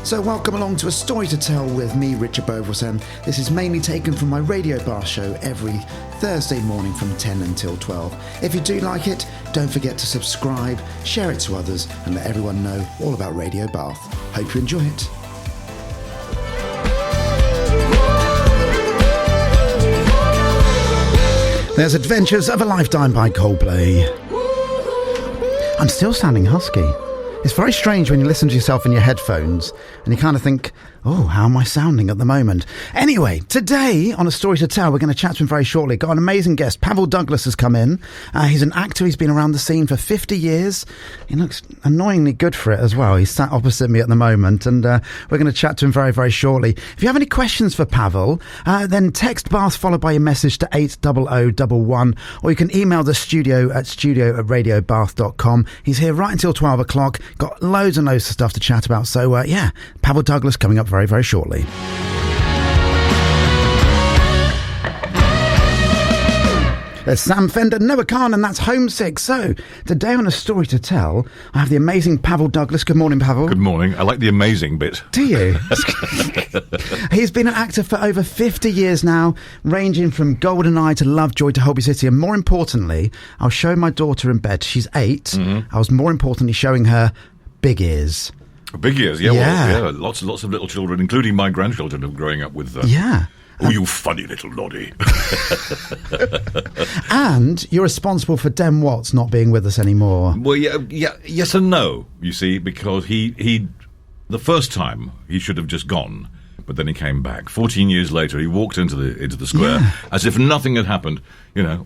So welcome along to A Story to Tell with me, Richard Beauvoisin. This is mainly taken from my Radio Bath show every Thursday morning from 10 until 12. If you do like it, don't forget to subscribe, share it to others, and let everyone know all about Radio Bath. Hope you enjoy it. There's Adventures of a Lifetime by Coldplay. I'm still sounding husky. It's very strange when you listen to yourself in your headphones and you kind of think, oh, how am I sounding at the moment? Anyway, today on A Story to Tell, we're going to chat to him very shortly. Got an amazing guest. Pavel Douglas has come in. He's an actor. He's been around the scene for 50 years. He looks annoyingly good for it as well. He's sat opposite me at the moment, and we're going to chat to him very, very shortly. If you have any questions for Pavel, then text Bath followed by your message to 80011, or you can email the studio at radiobath.com. He's here right until 12 o'clock. Got loads and loads of stuff to chat about. So, Pavel Douglas coming up very, very shortly. There's Sam Fender, Noah Khan, and that's Homesick. So, today on A Story to Tell, I have the amazing Pavel Douglas. Good morning, Pavel. Good morning. I like the amazing bit. Do you? He's been an actor for over 50 years now, ranging from GoldenEye to Lovejoy to Holby City. And more importantly, I was showing my daughter in bed. She's 8. Mm-hmm. I was more importantly showing her Big Ears. Big Ears, yeah. Well, yeah. Lots of little children, including my grandchildren, are growing up with. Oh, you funny little noddy. And you're responsible for Dem Watts not being with us anymore. Well, yes and no, you see, because he the first time he should have just gone, but then he came back. 14 years later, he walked into the square as if nothing had happened,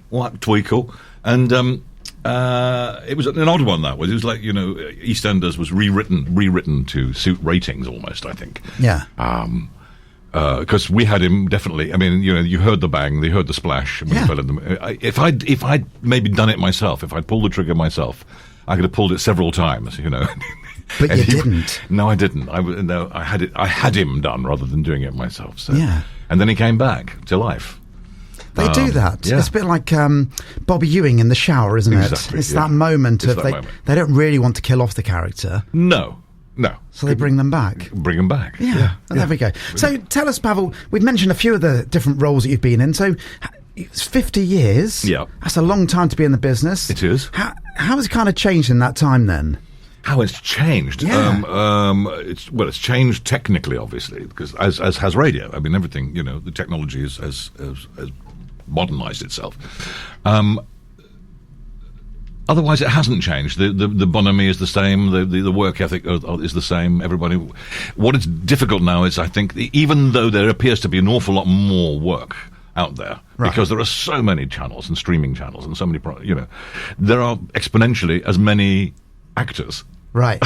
what twinkle. And it was an odd one, that was. It was like, EastEnders was rewritten to suit ratings almost, I think. Yeah. Because we had him definitely. I mean, you heard the bang, you heard the splash. When he fell in the, if I'd maybe done it myself, if I'd pulled the trigger myself, I could have pulled it several times. But you didn't. No, I didn't. I had him done rather than doing it myself. So. Yeah. And then he came back to life. They do that. Yeah. It's a bit like Bobby Ewing in The Shower, isn't it? Exactly, it's that moment they don't really want to kill off the character. No. So they bring them back. Bring them back. Yeah. There we go. So tell us, Pavel, we've mentioned a few of the different roles that you've been in. So it's 50 years. Yeah. That's a long time to be in the business. It is. How has it kind of changed in that time then? How it's changed? Yeah. It's changed technically, obviously, because as has radio. I mean, everything, the technology has modernized itself. Otherwise, it hasn't changed. The bonhomie is the same. The work ethic is the same. Everybody. What is difficult now is, I think, even though there appears to be an awful lot more work out there, because there are so many channels and streaming channels and so many, there are exponentially as many actors. Right.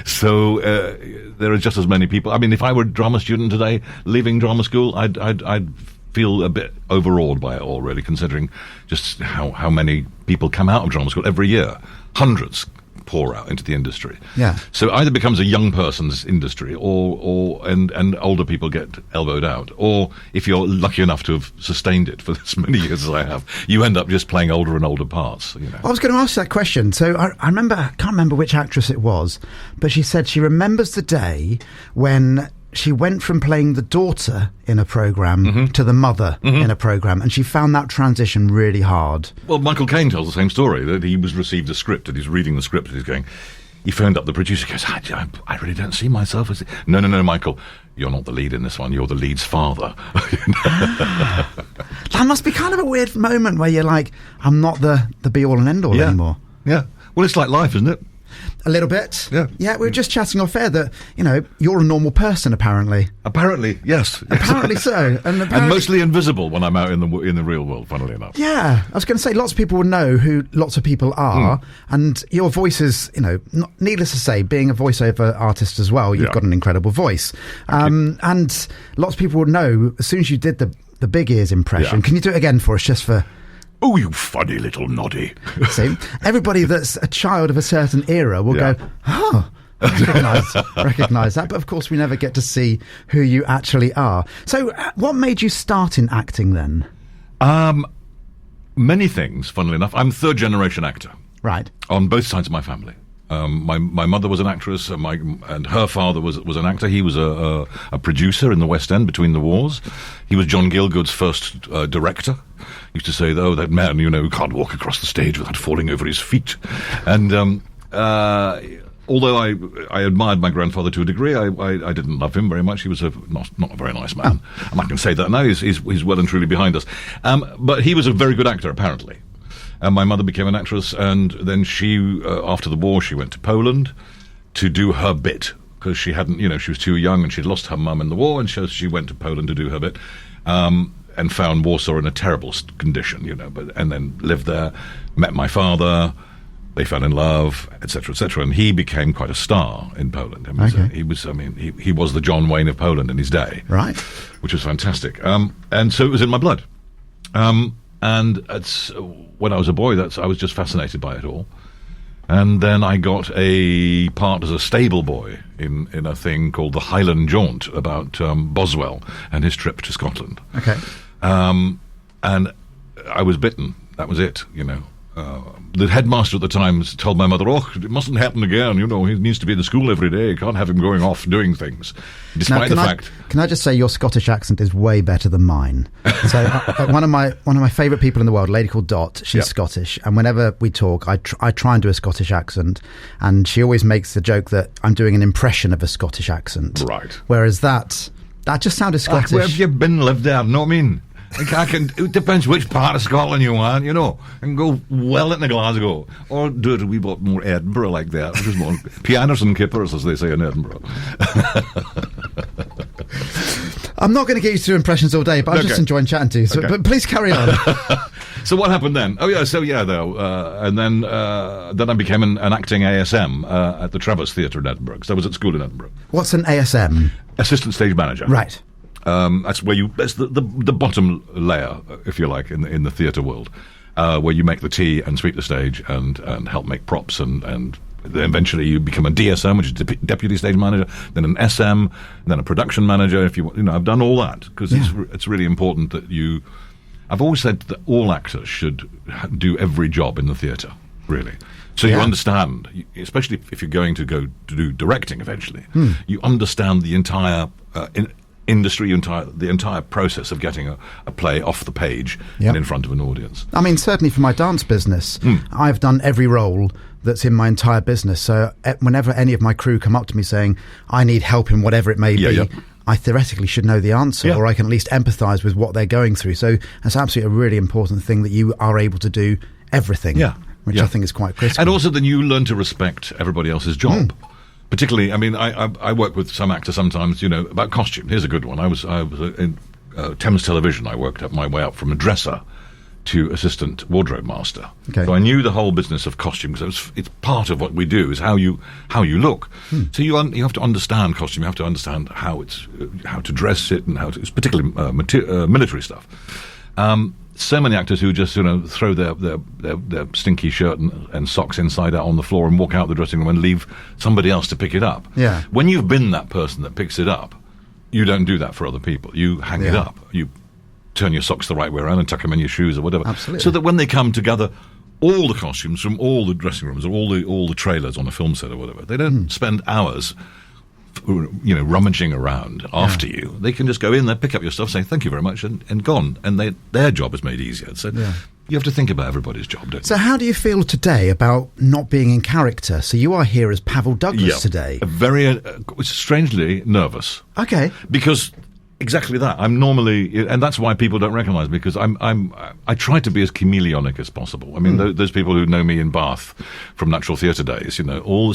So there are just as many people. I mean, if I were a drama student today, leaving drama school, I'd feel a bit overawed by it all, really, considering just how many people come out of drama school every year. Hundreds pour out into the industry. Yeah. So either becomes a young person's industry, or older people get elbowed out. Or if you're lucky enough to have sustained it for as many years as I have, you end up just playing older and older parts. I was going to ask that question. So I can't remember which actress it was, but she said she remembers the day when she went from playing the daughter in a programme to the mother in a programme, and she found that transition really hard. Well, Michael Caine tells the same story, that he received a script, and he's reading the script, and he's going, he phoned up the producer, goes, I really don't see myself as... No, Michael, you're not the lead in this one, you're the lead's father. That must be kind of a weird moment where you're like, I'm not the be-all and end-all anymore. Yeah. Well, it's like life, isn't it? A little bit. Yeah, we were just chatting off air that, you're a normal person, apparently. Apparently, yes. Apparently so. And mostly invisible when I'm out in the real world, funnily enough. Yeah. I was going to say, lots of people will know who lots of people are, and your voice is, needless to say, being a voiceover artist as well, you've got an incredible voice. And lots of people would know, as soon as you did the Big Ears impression, can you do it again for us, just for... Oh, you funny little noddy. See, everybody that's a child of a certain era will go, recognise that. But of course, we never get to see who you actually are. So what made you start in acting then? Many things, funnily enough. I'm third-generation actor. Right. On both sides of my family. My mother was an actress, and her father was an actor. He was a producer in the West End between the wars. He was John Gielgud's first director. He used to say, "Oh, that man, who can't walk across the stage without falling over his feet." And although I admired my grandfather to a degree, I didn't love him very much. He was not a very nice man. And I can say that now. He's well and truly behind us. But he was a very good actor, apparently. And my mother became an actress, and then she, after the war, she went to Poland to do her bit, because she hadn't, she was too young, and she'd lost her mum in the war, and she went to Poland to do her bit, and found Warsaw in a terrible condition, and then lived there, met my father. They fell in love, etc., etc., and he became quite a star in Poland. He was the John Wayne of Poland in his day, right? Which was fantastic. And so it was in my blood. And when I was a boy, I was just fascinated by it all. And then I got a part as a stable boy in a thing called the Highland Jaunt about Boswell and his trip to Scotland. Okay. And I was bitten. That was it, The headmaster at the time told my mother, "Oh, it mustn't happen again. He needs to be in the school every day. You can't have him going off doing things." Despite the fact. Can I just say your Scottish accent is way better than mine? So one of my favourite people in the world, a lady called Dot. She's Scottish, and whenever we talk, I try and do a Scottish accent, and she always makes the joke that I'm doing an impression of a Scottish accent. Right. Whereas that just sounded Scottish. Where have you been lived there? Know what I mean? It depends which part of Scotland you want, and go well into Glasgow, or do it a wee bit more Edinburgh like that, which is more pianers and kippers, as they say in Edinburgh. I'm not going to get you through impressions all day, but I'm just enjoying chatting to you. So, but please carry on. So what happened then? And then I became an acting ASM at the Travis Theatre in Edinburgh, because I was at school in Edinburgh. What's an ASM? Assistant Stage Manager. Right. That's the bottom layer, if you like, in the theatre world, where you make the tea and sweep the stage and help make props, and then eventually you become a DSM, which is Deputy Stage Manager, then an SM, then a production manager. If you I've done all that because it's really important that you. I've always said that all actors should do every job in the theatre, really. So you understand, especially if you're going to go to do directing eventually, you understand the entire industry, the entire process of getting a play off the page and in front of an audience. I mean, certainly for my dance business, I've done every role that's in my entire business. So whenever any of my crew come up to me saying, I need help in whatever it may be, I theoretically should know the answer, or I can at least empathise with what they're going through. So that's absolutely a really important thing, that you are able to do everything, which I think is quite critical. And also then you learn to respect everybody else's job. Particularly, I mean, I work with some actors sometimes, about costume. Here's a good one. I was in Thames Television. I worked up my way up from a dresser to assistant wardrobe master. Okay. So I knew the whole business of costume, because it's part of what we do, is how you look. So you have to understand costume. You have to understand how to dress it, and it's particularly military stuff. So many actors who just throw their stinky shirt and socks inside out on the floor and walk out the dressing room and leave somebody else to pick it up. Yeah. When you've been that person that picks it up, you don't do that for other people. You hang it up. You turn your socks the right way around and tuck them in your shoes or whatever. Absolutely. So that when they come together, all the costumes from all the dressing rooms or all the trailers on a film set or whatever, they don't spend hours rummaging around after you. They can just go in there, pick up your stuff, say thank you very much, and gone. And their job is made easier. So you have to think about everybody's job, don't you? So how do you feel today about not being in character? So you are here as Pavel Douglas today. Very strangely nervous. Okay. Because exactly that. I'm normally, and that's why people don't recognise me, because I try to be as chameleonic as possible. I mean, those people who know me in Bath from Natural Theatre days,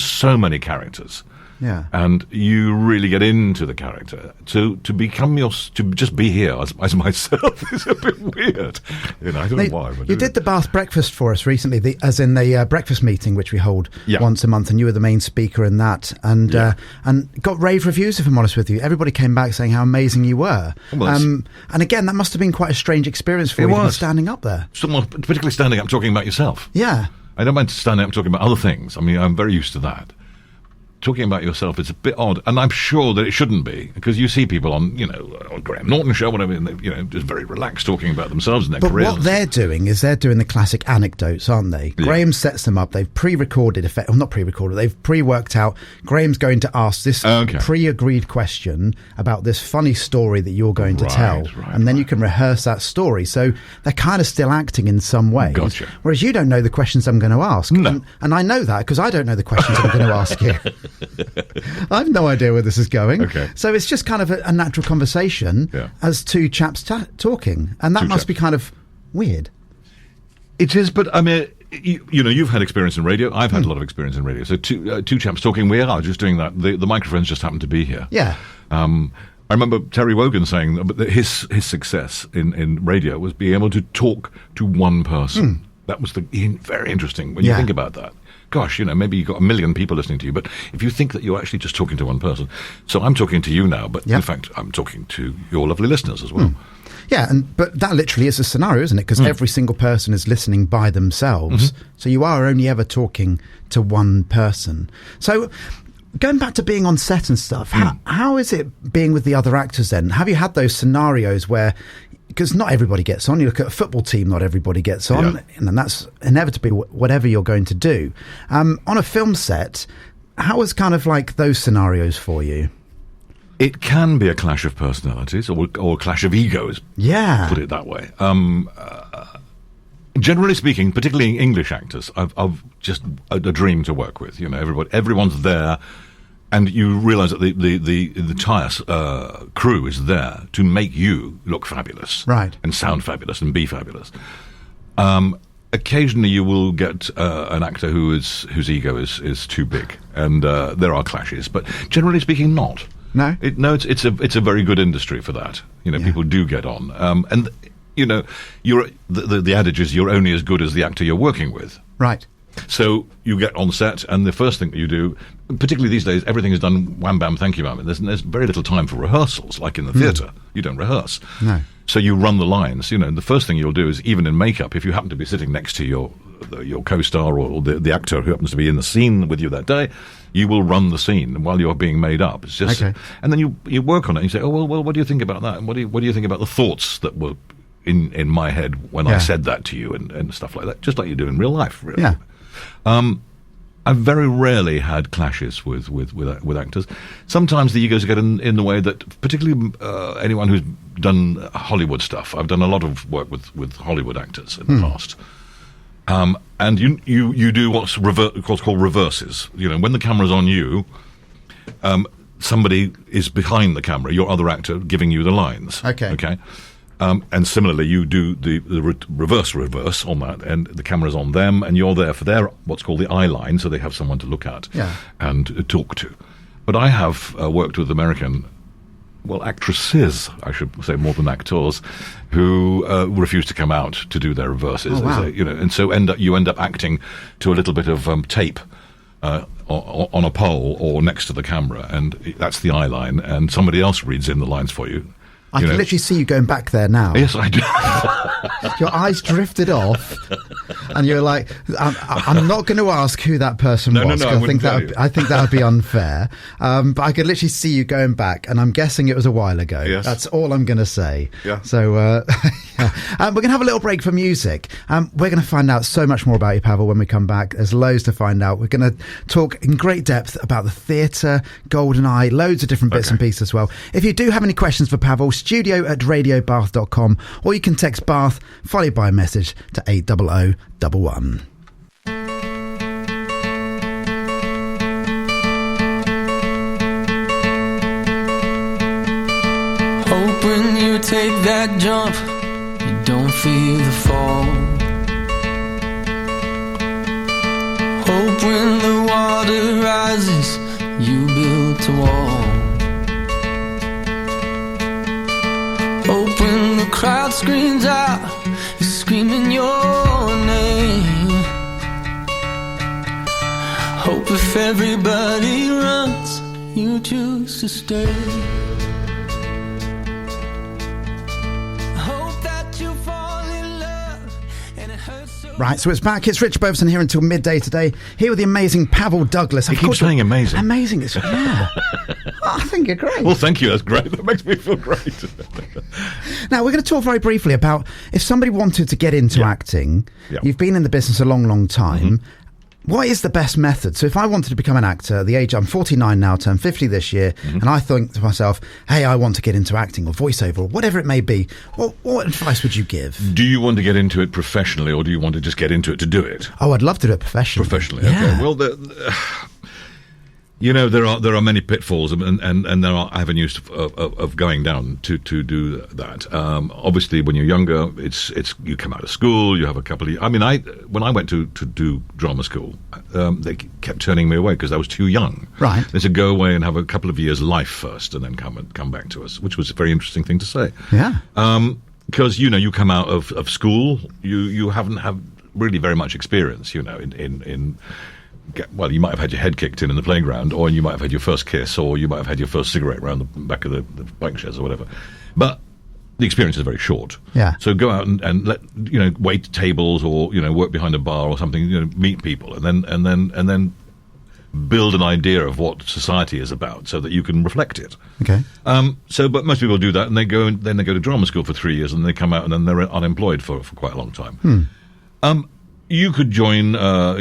so many characters. Yeah. And you really get into the character. To become to just be here as myself is a bit weird. I don't know why. But you did the Bath breakfast for us recently, as in the breakfast meeting which we hold once a month, and you were the main speaker in that, and got rave reviews, if I'm honest with you. Everybody came back saying how amazing you were. And again, that must have been quite a strange experience for you, standing up there. Particularly standing up talking about yourself. Yeah. I don't mind standing up talking about other things. I mean, I'm very used to that. talking about yourself is a bit odd, and I'm sure that it shouldn't be, because you see people on, on Graham Norton show, whatever, and they, just very relaxed talking about themselves and their careers. But what they're doing is they're doing the classic anecdotes, aren't they? Yeah. Graham sets them up. They've pre-recorded, not pre-recorded, they've pre-worked out, Graham's going to ask this pre-agreed question about this funny story that you're going to tell, and then you can rehearse that story. So they're kind of still acting in some way. Gotcha. Whereas you don't know the questions I'm going to ask. No. And I know that because I don't know the questions I'm going to ask you. I have no idea where this is going. Okay. So it's just kind of a natural conversation as two chaps talking. And that must be kind of weird. It is, but I mean, you've had experience in radio. I've had a lot of experience in radio. So two chaps talking, we are just doing that. The microphones just happen to be here. Yeah. I remember Terry Wogan saying that his success in radio was being able to talk to one person. That was very interesting when you think about that. Gosh, maybe you've got 1 million people listening to you, but if you think that you're actually just talking to one person. So I'm talking to you now, but in fact, I'm talking to your lovely listeners as well. Yeah, but that literally is a scenario, isn't it? Because every single person is listening by themselves. So you are only ever talking to one person. So going back to being on set and stuff, how is it being with the other actors then? Have you had those scenarios where, because not everybody gets on, you look at a football team, not everybody gets on, and that's inevitably whatever you're going to do. On a film set, how is kind of like those scenarios for you? It can be a clash of personalities or a clash of egos. Yeah. Put it that way. Generally speaking, particularly English actors, I've just a dream to work with. Everyone's there, and you realise that the entire crew is there to make you look fabulous, right, and sound fabulous and be fabulous. Occasionally, you will get an actor whose ego is too big, and there are clashes. But generally speaking, not. No, it's a very good industry for that. People do get on, and you're the adage is you're only as good as the actor you're working with. Right. So you get on set, and the first thing that you do, particularly these days, everything is done wham bam, thank you, ma'am. There's very little time for rehearsals, like in the theatre. You don't rehearse. No. So you run the lines. The first thing you'll do is, even in makeup, if you happen to be sitting next to your co-star or the actor who happens to be in the scene with you that day, you will run the scene while you're being made up. It's just, and then you work on it. And you say, oh well, what do you think about that? And what do you think about the thoughts that were in my head when I said that to you and stuff like that, just like you do in real life, really. Yeah. I've very rarely had clashes with actors. Sometimes the egos get in the way, that particularly anyone who's done Hollywood stuff. I've done a lot of work with Hollywood actors in the past. And you do what's called reverses. When the camera's on you, somebody is behind the camera, your other actor, giving you the lines. Okay. And similarly, you do the reverse on that, and the camera's on them, and you're there for their what's called the eye line, so they have someone to look at and talk to. But I have worked with American, actresses, I should say, more than actors, who refuse to come out to do their reverses. Oh, wow. And so you end up acting to a little bit of tape on a pole or next to the camera, and that's the eye line, and somebody else reads in the lines for you. I can literally see you going back there now. Yes, I do. Your eyes drifted off, and you're like, I'm not going to ask who that person was. No, I think that would be unfair. But I could literally see you going back, and I'm guessing it was a while ago. Yes. That's all I'm going to say. Yeah. So we're going to have a little break for music. We're going to find out so much more about you, Pavel, when we come back. There's loads to find out. We're going to talk in great depth about the theatre, GoldenEye, loads of different bits and pieces as well. If you do have any questions for Pavel, studio@radiobath.com, or you can text Bath followed by a message to 80011. Hope when you take that jump, you don't feel the fall. Hope when the water rises, you build a wall. Hope when the crowd screams out, you're screaming your name. Hope if everybody runs, you choose to stay. Hope that you fall in love and it hurts so Right, so it's back. It's Richard Beauvoisin here until midday today. Here with the amazing Pavel Douglas. You keep saying amazing. Amazing. Yeah. I think you're great. Well, thank you. That's great. That makes me feel great. Now, we're going to talk very briefly about if somebody wanted to get into acting. Yeah. You've been in the business a long, long time. What is the best method? So if I wanted to become an actor, at the age I'm 49 now, turned 50 this year, and I think to myself, hey, I want to get into acting or voiceover or whatever it may be, what advice would you give? Do you want to get into it professionally, or do you want to just get into it to do it? Oh, I'd love to do it professionally. Professionally, Yeah. okay. Well, there are many pitfalls and there are avenues of going down to do that. Obviously, when you're younger, it's you come out of school, you have a couple of. I mean, when I went to do drama school, they kept turning me away because I was too young. Right. They said go away and have a couple of years life first, and then come back to us, which was a very interesting thing to say. Yeah. Because you come out of school, you haven't had really very much experience. Well, you might have had your head kicked in the playground, or you might have had your first kiss, or you might have had your first cigarette around the back of the bike sheds or whatever. But the experience is very short. Yeah. So go out and let wait tables, or work behind a bar or something. Meet people, and then build an idea of what society is about, so that you can reflect it. Okay. But most people do that, and they go to drama school for 3 years, and they come out, and then they're unemployed for quite a long time. You could join a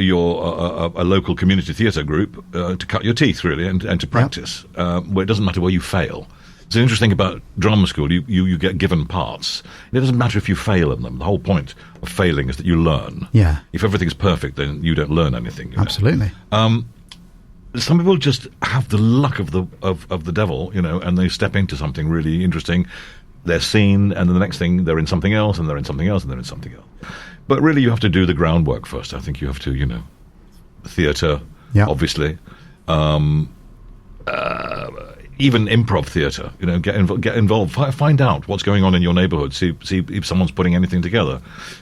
local community theatre group to cut your teeth, really, and to practice, where it doesn't matter where you fail. It's interesting about drama school, you get given parts. It doesn't matter if you fail in them. The whole point of failing is that you learn. Yeah. If everything's perfect, then you don't learn anything. Absolutely. Some people just have the luck of the devil, and they step into something really interesting. They're seen, and then the next thing, they're in something else, and they're in something else, and they're in something else. But really, you have to do the groundwork first. I think you have to, theatre, obviously. Even improv theatre, get involved. Find out what's going on in your neighbourhood. See if someone's putting anything together.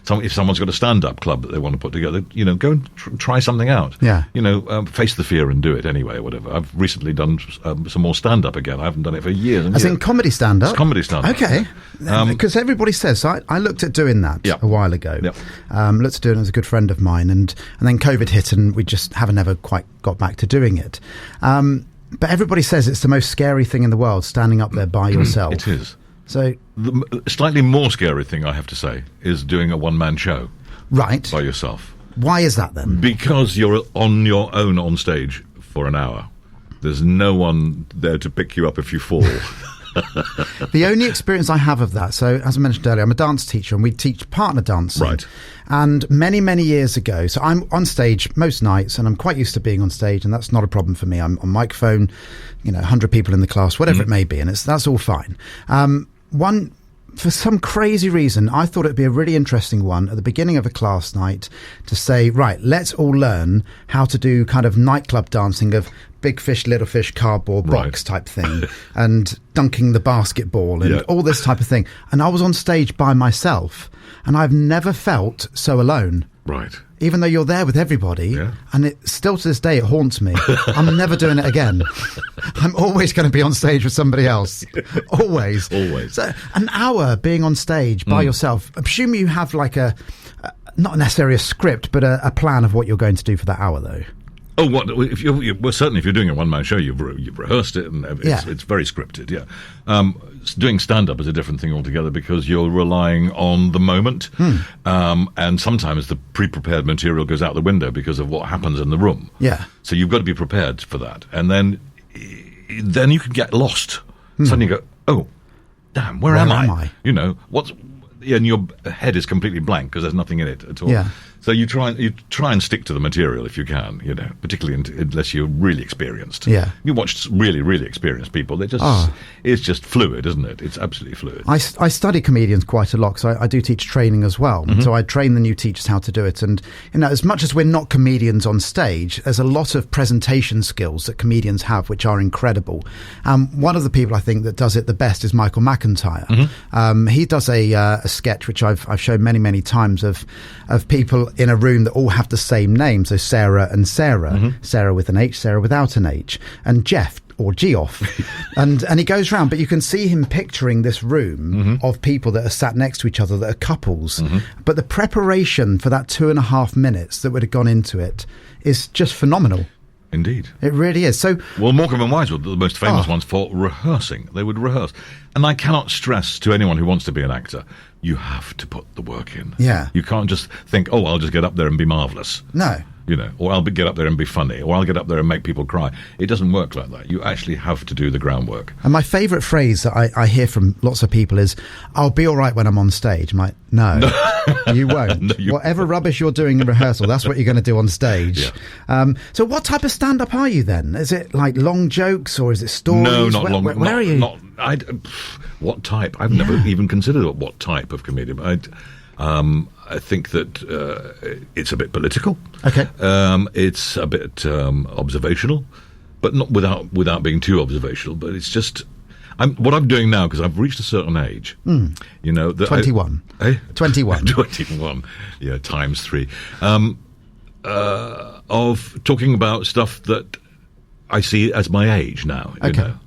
If someone's got a stand-up club that they want to put together, go and try something out. Yeah. Face the fear and do it anyway, or whatever. I've recently done some more stand-up again. I haven't done it for years. As in comedy stand-up? It's comedy stand-up. Okay. Because everybody says, so I looked at doing that a while ago. Yep. Looked at doing it as a good friend of mine, and then COVID hit, and we just haven't ever quite got back to doing it. But everybody says it's the most scary thing in the world, standing up there by yourself. It is. So the slightly more scary thing, I have to say, is doing a one-man show. Right. By yourself. Why is that then? Because you're on your own on stage for an hour. There's no one there to pick you up if you fall. The only experience I have of that, so as I mentioned earlier, I'm a dance teacher, and we teach partner dancing. Right. And many, many years ago, so I'm on stage most nights, and I'm quite used to being on stage, and that's not a problem for me. I'm on microphone, 100 people in the class, whatever it may be, and that's all fine. For some crazy reason, I thought it'd be a really interesting one at the beginning of a class night to say, right, let's all learn how to do kind of nightclub dancing of big fish, little fish, cardboard box type thing, and dunking the basketball and all this type of thing. And I was on stage by myself, and I've never felt so alone. Right. Even though you're there with everybody, and it still to this day it haunts me. I'm never doing it again. I'm always going to be on stage with somebody else. Always. So an hour being on stage by yourself. I presume you have like not necessarily a script, but a plan of what you're going to do for that hour, though. Oh, what? Certainly, if you're doing a one-man show, you've rehearsed it, and it's very scripted. Yeah, doing stand-up is a different thing altogether because you're relying on the moment, and sometimes the pre-prepared material goes out the window because of what happens in the room. Yeah, so you've got to be prepared for that, and then you can get lost. Suddenly, you go, "Oh, damn, where am I?" And your head is completely blank because there's nothing in it at all. Yeah. So you try and stick to the material if you can, particularly unless you're really experienced. Yeah. You watch really, really experienced people. It's just fluid, isn't it? It's absolutely fluid. I study comedians quite a lot, so I do teach training as well. So I train the new teachers how to do it. And, as much as we're not comedians on stage, there's a lot of presentation skills that comedians have, which are incredible. One of the people I think that does it the best is Michael McIntyre. He does a sketch, which I've shown many, many times, of people in a room that all have the same name. So Sarah and Sarah, Sarah with an H, Sarah without an H. And Jeff or G off. and he goes round, but you can see him picturing this room of people that are sat next to each other that are couples. But the preparation for that 2.5 minutes that would have gone into it is just phenomenal. Indeed. It really is. So, well, Morecambe and Wise were the most famous ones for rehearsing. They would rehearse. And I cannot stress to anyone who wants to be an actor, you have to put the work in. Yeah. You can't just think, oh, I'll just get up there and be marvellous. No. You know, or get up there and be funny, or I'll get up there and make people cry. It doesn't work like that. You actually have to do the groundwork. And my favourite phrase that I hear from lots of people is, I'll be all right when I'm on stage. I'm like, no, you won't. No, Whatever rubbish you're doing in rehearsal, that's what you're going to do on stage. Yeah. So what type of stand-up are you then? Is it like long jokes or is it stories? No, not long. Where are you? What type? I've never even considered what type of comedian. I think that it's a bit political. Okay. It's a bit observational, but not without being too observational. But it's just what I'm doing now, because I've reached a certain age. You know, 21. 21. 21. Yeah, times 3. Of talking about stuff that I see as my age now. You know?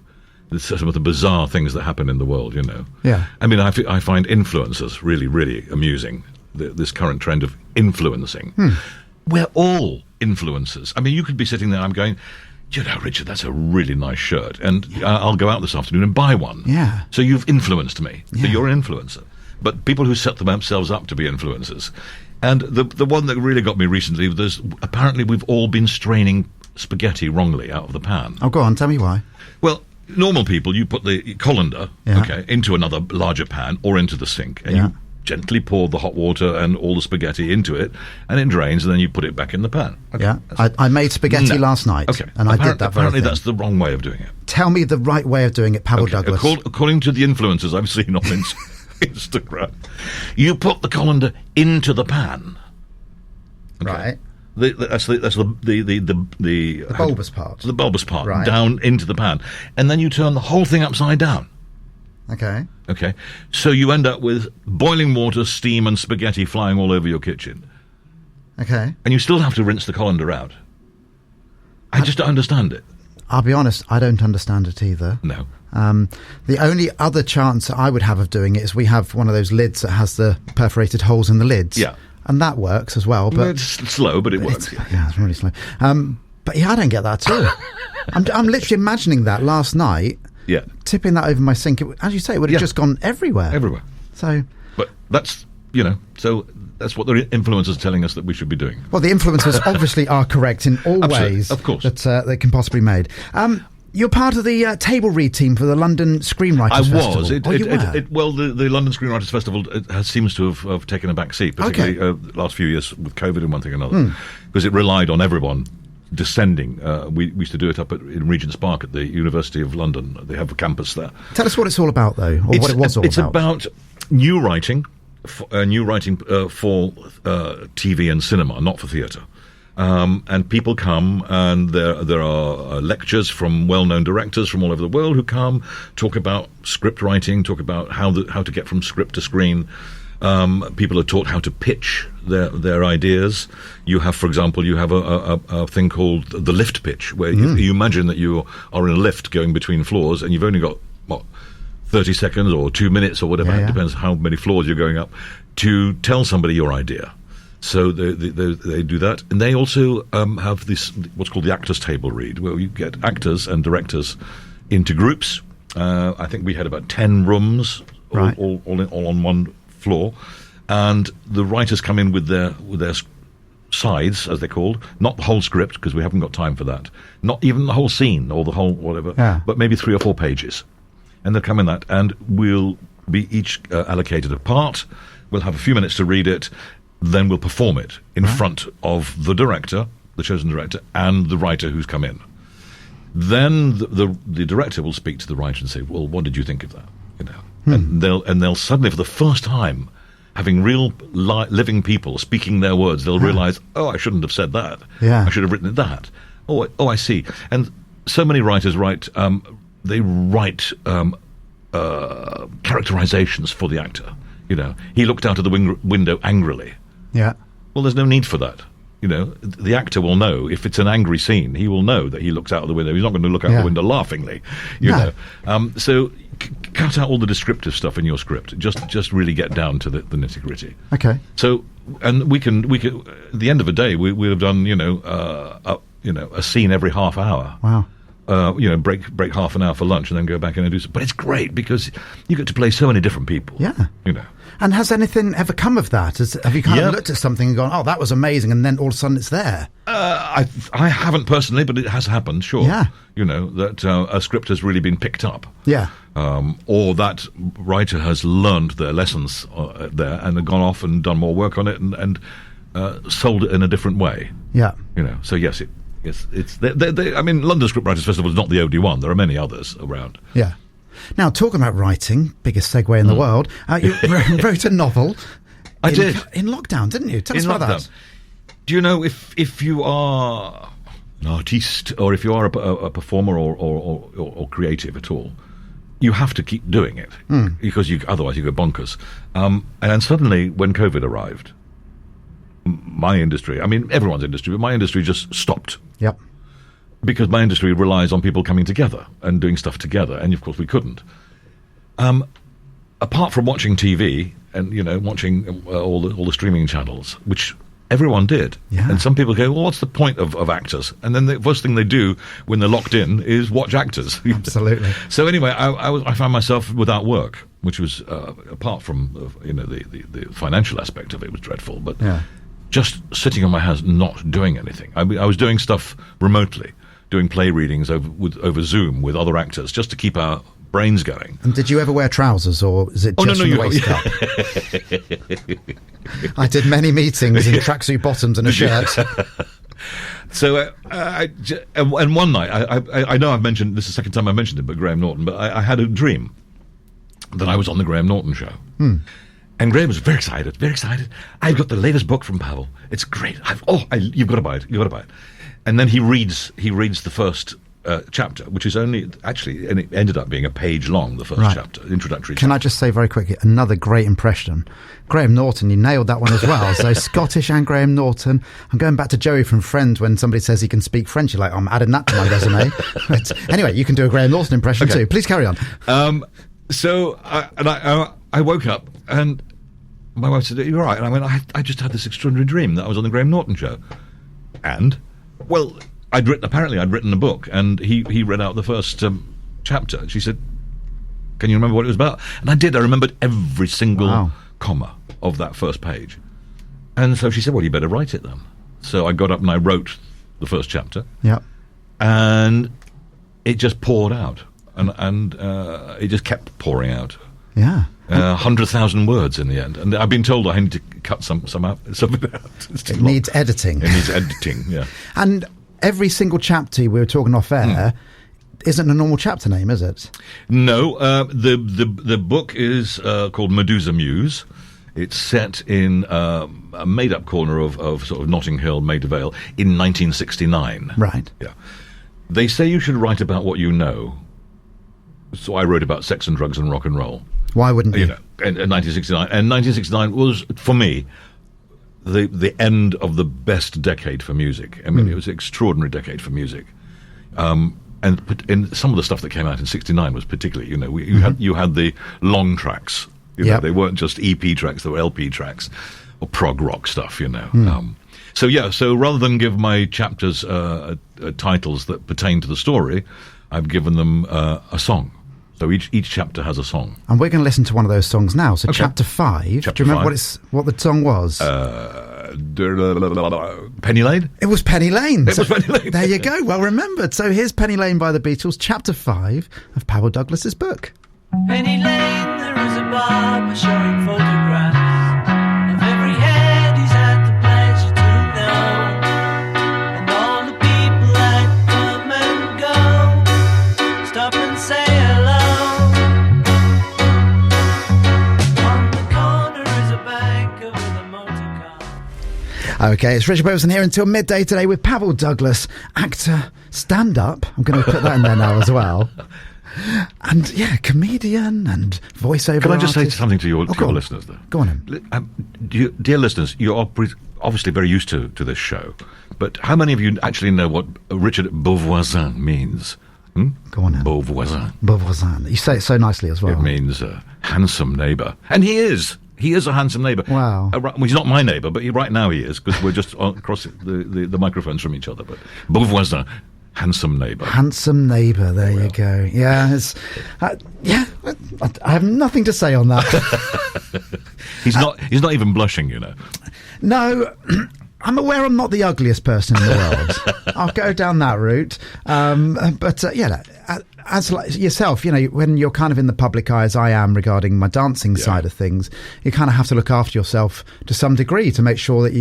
Some of the bizarre things that happen in the world, you know. Yeah. I mean, I find influencers really, really amusing, this current trend of influencing. We're all influencers. I mean, you could be sitting there, I'm going, you know, Richard, that's a really nice shirt, and I'll go out this afternoon and buy one. Yeah. So you've influenced me. Yeah. So you're an influencer. But people who set themselves up to be influencers. And the one that really got me recently, apparently we've all been straining spaghetti wrongly out of the pan. Oh, go on, tell me why. Well, normal people, you put the colander into another larger pan or into the sink, and you gently pour the hot water and all the spaghetti into it, and it drains, and then you put it back in the pan. Okay. Yeah, I made spaghetti last night, and I did that. Apparently, that's the wrong way of doing it. Tell me the right way of doing it, Pavel Douglas. According to the influencers I've seen on Instagram, you put the colander into the pan. Okay. Right. That's the bulbous part. The bulbous part, right, down into the pan. And then you turn the whole thing upside down. Okay. Okay. So you end up with boiling water, steam, and spaghetti flying all over your kitchen. Okay. And you still have to rinse the colander out. I just don't understand it. I'll be honest, I don't understand it either. No. The only other chance I would have of doing it is we have one of those lids that has the perforated holes in the lids. Yeah. And that works as well. But it's slow, but it works. It's really slow. But yeah, I don't get that at all. I'm literally imagining that last night. Yeah. Tipping that over my sink. As you say, it would have just gone everywhere. Everywhere. So. But that's, so that's what the influencers are telling us that we should be doing. Well, the influencers obviously are correct in all ways. Of course. That can possibly be made. You're part of the table read team for the London Screenwriters Festival. I was. Well, the London Screenwriters Festival seems to have taken a back seat, particularly the last few years with COVID and one thing or another, because it relied on everyone descending. We used to do it up in Regent's Park at the University of London. They have a campus there. Tell us what it's all about, though, or what it was all about. It's about new writing for TV and cinema, not for theatre. And people come, and there are lectures from well-known directors from all over the world who come, talk about script writing, talk about how to get from script to screen. People are taught how to pitch their ideas. You have, for example, a thing called the lift pitch, where you imagine that you are in a lift going between floors, and you've only got 30 seconds or 2 minutes or whatever. It depends how many floors you're going up to tell somebody your idea. So they do that, and they also have this what's called the actors' table read, where you get actors and directors into groups. I think we had about 10 rooms, all on one floor, and the writers come in with their sides, as they're called, not the whole script, because we haven't got time for that, not even the whole scene or the whole whatever, but maybe 3 or 4 pages, and they'll come in that, and we'll be each allocated a part. We'll have a few minutes to read it. Then we'll perform it in front of the director, the chosen director, and the writer who's come in. Then the director will speak to the writer and say, "Well, what did you think of that?" And they'll suddenly, for the first time, having real living people speaking their words, they'll realise, "Oh, I shouldn't have said that. I should have written that. Oh, I see." And so many writers write. They write characterizations for the actor. He looked out of the window angrily. Yeah. Well, there's no need for that. You know, the actor will know if it's an angry scene. He will know that he looks out of the window. He's not going to look out the window laughingly. You know, so cut out all the descriptive stuff in your script. Just really get down to the nitty gritty. Okay. So, and we can at the end of the day, we'll have done a scene every half hour. Wow. Break half an hour for lunch and then go back in and do something. But it's great because you get to play so many different people. Yeah. You know. And has anything ever come of that? Have you kind of looked at something and gone, oh, that was amazing, and then all of a sudden it's there? I haven't personally, but it has happened, sure. Yeah. You know, that a script has really been picked up. Yeah. Or that writer has learned their lessons there and have gone off and done more work on it and sold it in a different way. Yeah. You know, so yes, it's I mean, London Scriptwriters Festival is not the only one. There are many others around. Yeah. Now, talking about writing, biggest segue in the world, you wrote a novel. I did. In lockdown, didn't you? Tell us about that. Do you know, if you are an artiste or if you are a performer or creative at all, you have to keep doing it because otherwise you go bonkers. And then suddenly, when COVID arrived, my industry, I mean, everyone's industry, but my industry just stopped. Yep. Because my industry relies on people coming together and doing stuff together, and of course we couldn't. Apart from watching TV and watching all the streaming channels, which everyone did, and some people go, "Well, what's the point of actors?" And then the first thing they do when they're locked in is watch actors. Absolutely. So anyway, I found myself without work, which was apart from the financial aspect of it was dreadful, but just sitting on my hands, not doing anything. I was doing stuff remotely. Doing play readings over Zoom with other actors just to keep our brains going. And did you ever wear trousers, or is it just from the waist up? I did many meetings in tracksuit bottoms and a shirt. So, and one night, I know I've mentioned, this is the second time I've mentioned it, but Graham Norton, but I had a dream that I was on the Graham Norton show. And Graham was very excited, very excited. I've got the latest book from Pavel. It's great. You've got to buy it. You've got to buy it. And then he reads the first chapter, which is and it ended up being a page long, the first chapter, introductory Can chapter. I just say very quickly, another great impression. Graham Norton, you nailed that one as well. So Scottish and Graham Norton. I'm going back to Joey from Friends when somebody says he can speak French. You're like, I'm adding that to my resume. But anyway, you can do a Graham Norton impression too. Please carry on. So I woke up and my wife said, "You're right." And I went, I just had this extraordinary dream that I was on the Graham Norton show. And... well, I'd written a book, and he read out the first chapter. She said, "Can you remember what it was about?" And I did. I remembered every single comma of that first page. And so she said, "Well, you better write it then." So I got up and I wrote the first chapter. Yeah. And it just poured out, and it just kept pouring out. Yeah. 100,000 words in the end, and I've been told I need to cut some out. It needs editing. It needs editing, yeah. And every single chapter we were talking off air isn't a normal chapter name, is it? No, the book is called Medusa Muse. It's set in a made-up corner of sort of Notting Hill, Maida Vale, in 1969. Right. Yeah. They say you should write about what you know, so I wrote about sex and drugs and rock and roll. Why wouldn't you? In 1969. And 1969 was, for me, the end of the best decade for music. I mean, it was an extraordinary decade for music. And some of the stuff that came out in 69 was particularly, you had the long tracks. They weren't just EP tracks, they were LP tracks, or prog rock stuff, So rather than give my chapters titles that pertain to the story, I've given them a song. So each chapter has a song. And we're going to listen to one of those songs now. So chapter 5, do you remember what the song was? Penny Lane? It was Penny Lane. It was Penny Lane. There you go, well remembered. So here's Penny Lane by the Beatles, chapter 5 of Pavel Douglas's book. Penny Lane, there is a barber showing photographs of every head he's had the pleasure to know, and all the people that come and go stop and say hello. On the corner is a banker with a motor car. Okay, it's Richard Beauvoisin here until midday today with Pavel Douglas, actor, stand-up. I'm going to put that in there now as well. And comedian and voiceover Can I just artist. say something to your listeners, though? Go on. Dear listeners, you are obviously very used to this show, but how many of you actually know what Richard Beauvoisin means? Go on now. Beauvoisin. Beauvoisin. You say it so nicely as well. It means handsome neighbour. And he is. He is a handsome neighbour. Wow. Well, he's not my neighbour, but right now he is, because we're just across the microphones from each other. But Beauvoisin, handsome neighbour. Handsome neighbour, there you go. Yeah, I have nothing to say on that. He's not even blushing, you know. No, I'm aware I'm not the ugliest person in the world. I'll go down that route. As like yourself, you know, when you're kind of in the public eye, as I am regarding my dancing side of things, you kind of have to look after yourself to some degree to make sure that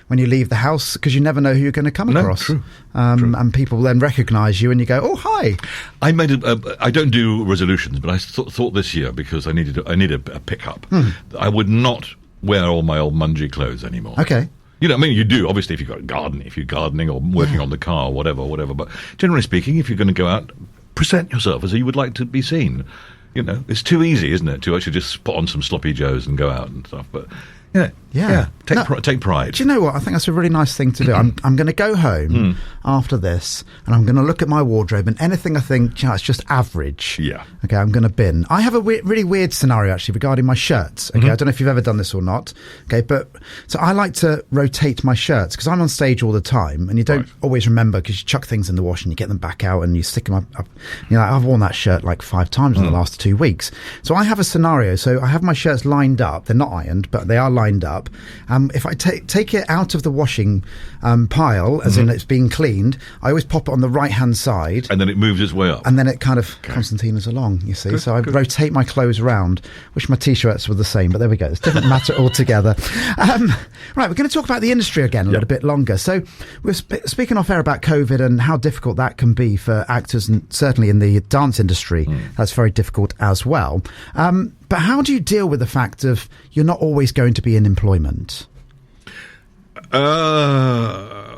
when you leave the house, because you never know who you're going to come across. True. And people then recognise you and you go, oh, hi. I don't do resolutions, but I thought this year, because I needed a pickup, I would not wear all my old mungy clothes anymore. Okay. You know, I mean, you do, obviously, if you're gardening or working on the car or whatever. But generally speaking, if you're going to go out, present yourself as you would like to be seen. You know, it's too easy, isn't it, to actually just put on some sloppy joes and go out and stuff. But take pride. Do you know what? I think that's a really nice thing to do. I'm going to go home after this, and I'm going to look at my wardrobe, and anything I think, it's just average. Yeah. Okay, I'm going to bin. I have a really weird scenario, actually, regarding my shirts. Okay, I don't know if you've ever done this or not. Okay, but so I like to rotate my shirts, because I'm on stage all the time, and you don't always remember, because you chuck things in the wash and you get them back out and you stick them up. You know, I've worn that shirt like 5 times in the last 2 weeks. So I have a scenario. So I have my shirts lined up. They're not ironed, but they are lined up. If I take it out of the washing pile, as in it's being cleaned, I always pop it on the right-hand side. And then it moves its way up. And then it kind of concertinas along, you see. So I rotate my clothes around. Wish my T-shirts were the same, but there we go. It's a different matter altogether. Right, we're going to talk about the industry again a little bit longer. So we're speaking off air about COVID and how difficult that can be for actors, and certainly in the dance industry, that's very difficult as well. But how do you deal with the fact of you're not always going to be in employment?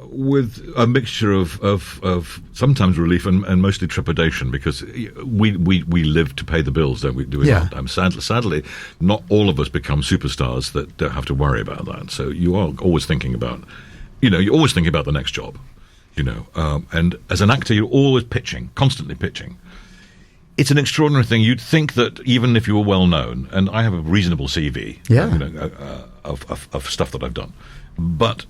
With a mixture of sometimes relief and mostly trepidation, because we live to pay the bills, don't we? Do we not? Sadly, not all of us become superstars that don't have to worry about that. So you are always thinking about, you're always thinking about the next job, and as an actor, you're always pitching, constantly pitching. It's an extraordinary thing. You'd think that even if you were well known, and I have a reasonable CV, of stuff that I've done, but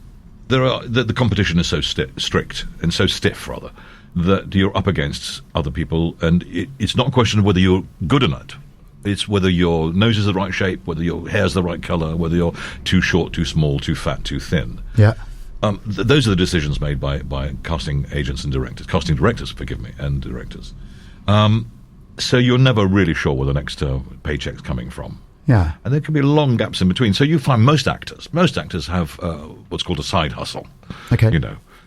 the competition is so strict and so stiff, rather, that you're up against other people, and it's not a question of whether you're good or not. It's whether your nose is the right shape, whether your hair's the right colour, whether you're too short, too small, too fat, too thin. Yeah. Those are the decisions made by casting agents and directors, casting directors, and directors. So you're never really sure where the next paycheck's coming from. Yeah. And there can be long gaps in between. So you find most actors have what's called a side hustle. Okay.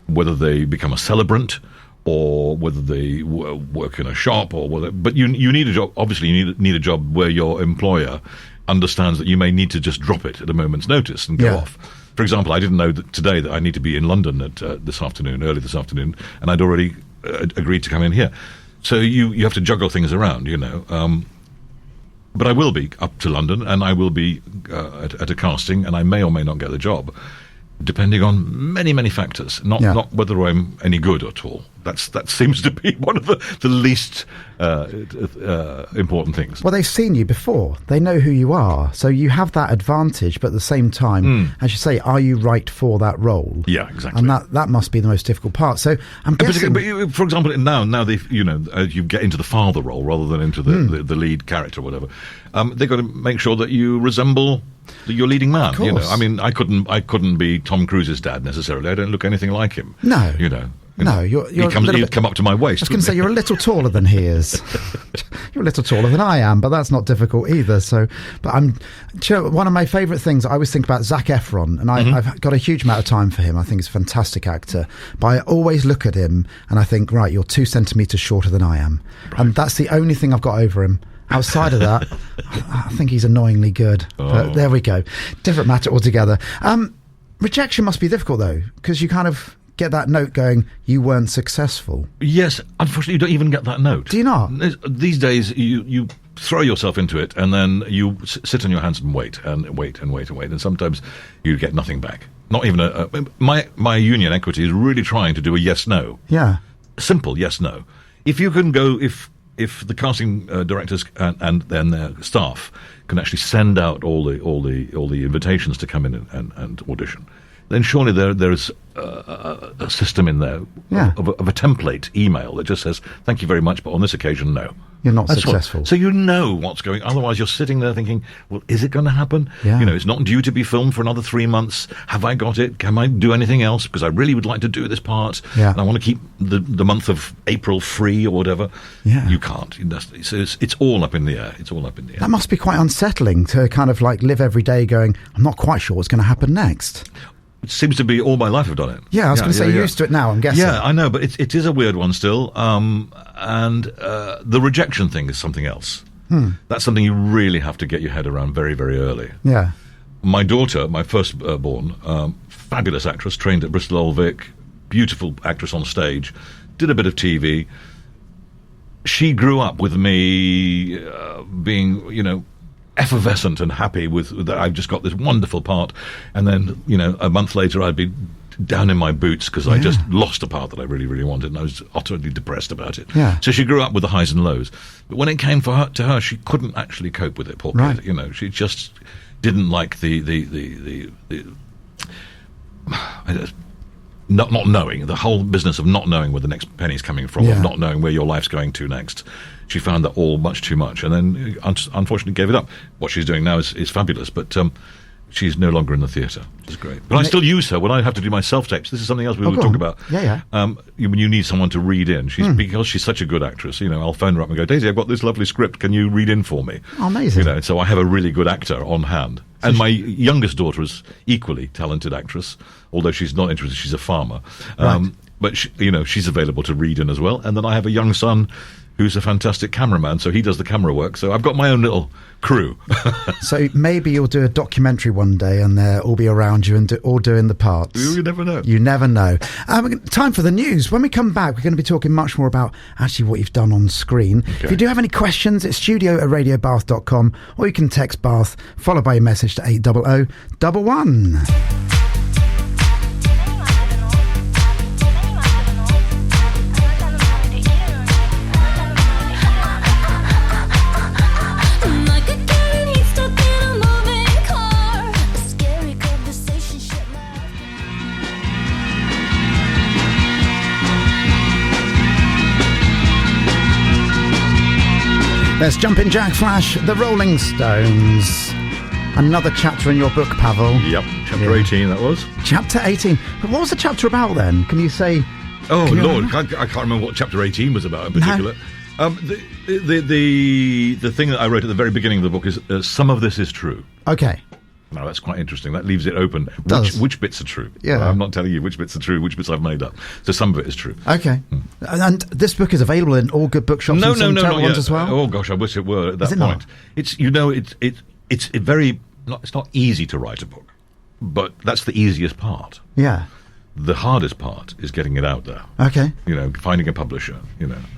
Whether they become a celebrant or whether they work in a shop but you need a job. Obviously, you need a job where your employer understands that you may need to just drop it at a moment's notice and go off. For example, I didn't know that today that I need to be in London early this afternoon, and I'd already agreed to come in here. So you have to juggle things around, But I will be up to London, and I will be at a casting, and I may or may not get the job, depending on many, many factors. Not whether I'm any good at all. That seems to be one of the least important things. Well, they've seen you before. They know who you are. So you have that advantage, but at the same time, as you say, are you right for that role? Yeah, exactly. And that must be the most difficult part. So I'm guessing... But for example, now they you get into the father role rather than into the lead character or whatever. They've got to make sure that you resemble your leading man. Of course. I mean, I couldn't be Tom Cruise's dad necessarily. I don't look anything like him. No. No, he'd come up to my waist. I was going to say, you're a little taller than he is. You're a little taller than I am, but that's not difficult either. So, but one of my favourite things, I always think about Zac Efron, and I've got a huge amount of time for him. I think he's a fantastic actor. But I always look at him and I think, right, you're 2 centimetres shorter than I am. Right. And that's the only thing I've got over him. Outside of that, I think he's annoyingly good. But there we go. Different matter altogether. Rejection must be difficult, though, because you kind of get that note going, you weren't successful. Yes, unfortunately, you don't even get that note. Do you not? These days, you throw yourself into it, and then you sit on your hands and wait and wait and wait and wait, and sometimes you get nothing back. Not even my union equity is really trying to do a yes/no. Yeah. Simple yes/no. If you can go, if the casting directors and then their staff can actually send out all the invitations to come in and audition, then surely there is a system in there of a template email that just says thank you very much, but on this occasion, no. You're not That's successful. So you know what's going. Otherwise, you're sitting there thinking, "Well, is it going to happen? Yeah. It's not due to be filmed for another 3 months. Have I got it? Can I do anything else? Because I really would like to do this part. Yeah. And I want to keep the month of April free or whatever." Yeah. You can't. So it's all up in the air. It's all up in the air. That must be quite unsettling to kind of like live every day going, I'm not quite sure what's going to happen next. It seems to be all my life I've done it. Yeah, I was going to say you're used to it now, I'm guessing. Yeah, I know, but it is a weird one still. And the rejection thing is something else. That's something you really have to get your head around very, very early. Yeah. My daughter, my firstborn, fabulous actress, trained at Bristol Old Vic, beautiful actress on stage, did a bit of TV. She grew up with me being, effervescent and happy with that I've just got this wonderful part, and then a month later I'd be down in my boots because I just lost a part that I really, really wanted, and I was utterly depressed about it. Yeah. So she grew up with the highs and lows, but when it came to her, she couldn't actually cope with it. Poor kid, she just didn't like the not knowing, the whole business of not knowing where the next penny's coming from, of not knowing where your life's going to next. She found that all much too much, and then unfortunately gave it up. What she's doing now is fabulous, but she's no longer in the theatre. It's great. But I still use her when I have to do my self-tapes. This is something else we will talk about. Yeah. When you need someone to read in. Because she's such a good actress, I'll phone her up and go, Daisy, I've got this lovely script. Can you read in for me? Oh, amazing. So I have a really good actor on hand. And my youngest daughter is equally talented actress, although she's not interested. She's a farmer. But, she's available to read in as well. And then I have a young son who's a fantastic cameraman, so he does the camera work. So I've got my own little crew. So maybe you'll do a documentary one day and they'll all be around you and all doing the parts. You never know. You never know. Time for the news. When we come back, we're going to be talking much more about actually what you've done on screen. Okay. If you do have any questions, it's studio@radiobath.com, or you can text Bath, followed by your message to 80011. There's Jumpin' Jack Flash, The Rolling Stones. Another chapter in your book, Pavel. Yep, chapter 18 that was. Chapter 18. But what was the chapter about then? Can you say... Oh, Lord, I can't remember what chapter 18 was about in particular. No. The thing that I wrote at the very beginning of the book is some of this is true. Okay. Now, that's quite interesting. That leaves it open. Which bits are true? Yeah. I'm not telling you which bits are true, which bits I've made up. So some of it is true. Okay. And this book is available in all good bookshops and some terrible ones as well? Oh, gosh, I wish it were at that point. Not? It's very... It's not easy to write a book, but that's the easiest part. Yeah. The hardest part is getting it out there. Okay. Finding a publisher,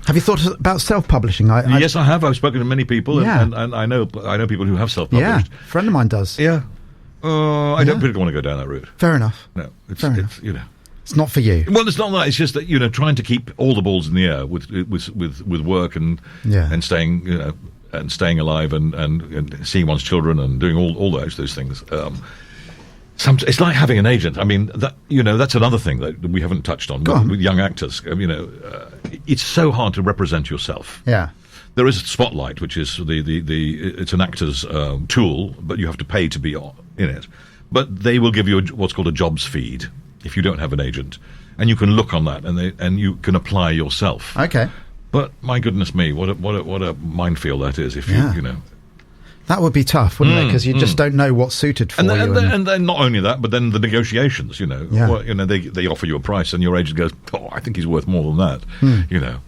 Have you thought about self-publishing? Yes, I have. I've spoken to many people, and I know people who have self-published. Yeah, a friend of mine does. Yeah. I don't really want to go down that route. Fair enough. No, it's it's not for you. Well, it's not that. It's just that trying to keep all the balls in the air with work and staying and staying alive and seeing one's children and doing all those things. It's like having an agent. I mean, that's another thing that we haven't touched on with young actors. It's so hard to represent yourself. Yeah. There is Spotlight, which is it's an actor's tool, but you have to pay to be in it. But they will give you what's called a jobs feed if you don't have an agent, and you can look on that and you can apply yourself. Okay. But my goodness me, what a minefield that is! If you That would be tough, wouldn't it? Because you just don't know what's suited for you. And then not only that, but then the negotiations. They offer you a price, and your agent goes, "Oh, I think he's worth more than that."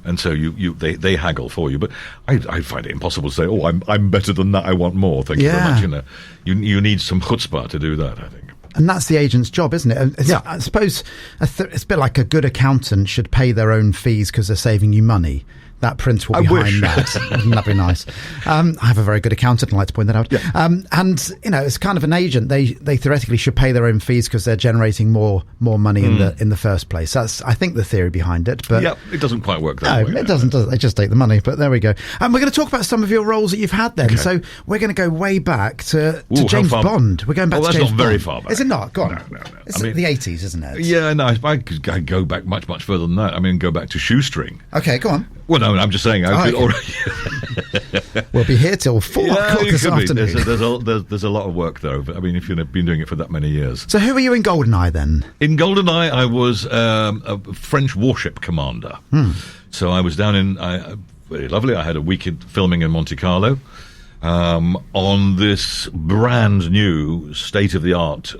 And so they haggle for you. But I find it impossible to say, "Oh, I'm better than that. I want more." Thank you very much. You need some chutzpah to do that, I think. And that's the agent's job, isn't it? I suppose it's a bit like a good accountant should pay their own fees because they're saving you money. that prince will I be wish. behind that. Wouldn't that be nice? I have a very good accountant, I'd like to point that out. Yeah. And, it's kind of an agent. They theoretically should pay their own fees because they're generating more money in the first place. That's, I think, the theory behind it. But Yeah, it doesn't quite work that way. no, it doesn't. They just take the money. But there we go. And we're going to talk about some of your roles that you've had then. Okay. So we're going to go way back to Ooh, how James far- Bond. We're going back Well, to that's James not very Bond. far back. Is it not? Go on. No. It's I mean- the 80s, isn't it? Yeah, no, I could go back much, much further than that. I mean, go back to Shoestring. Okay, go on. Well, no, I'm just saying. I could Okay. We'll be here till 4 o'clock you this could be. afternoon. There's a lot of work there. I mean, if you've been doing it for that many years. So who were you in GoldenEye then? In GoldenEye, I was a French warship commander. So I was down in very lovely. I had a week filming in Monte Carlo on this brand new state-of-the-art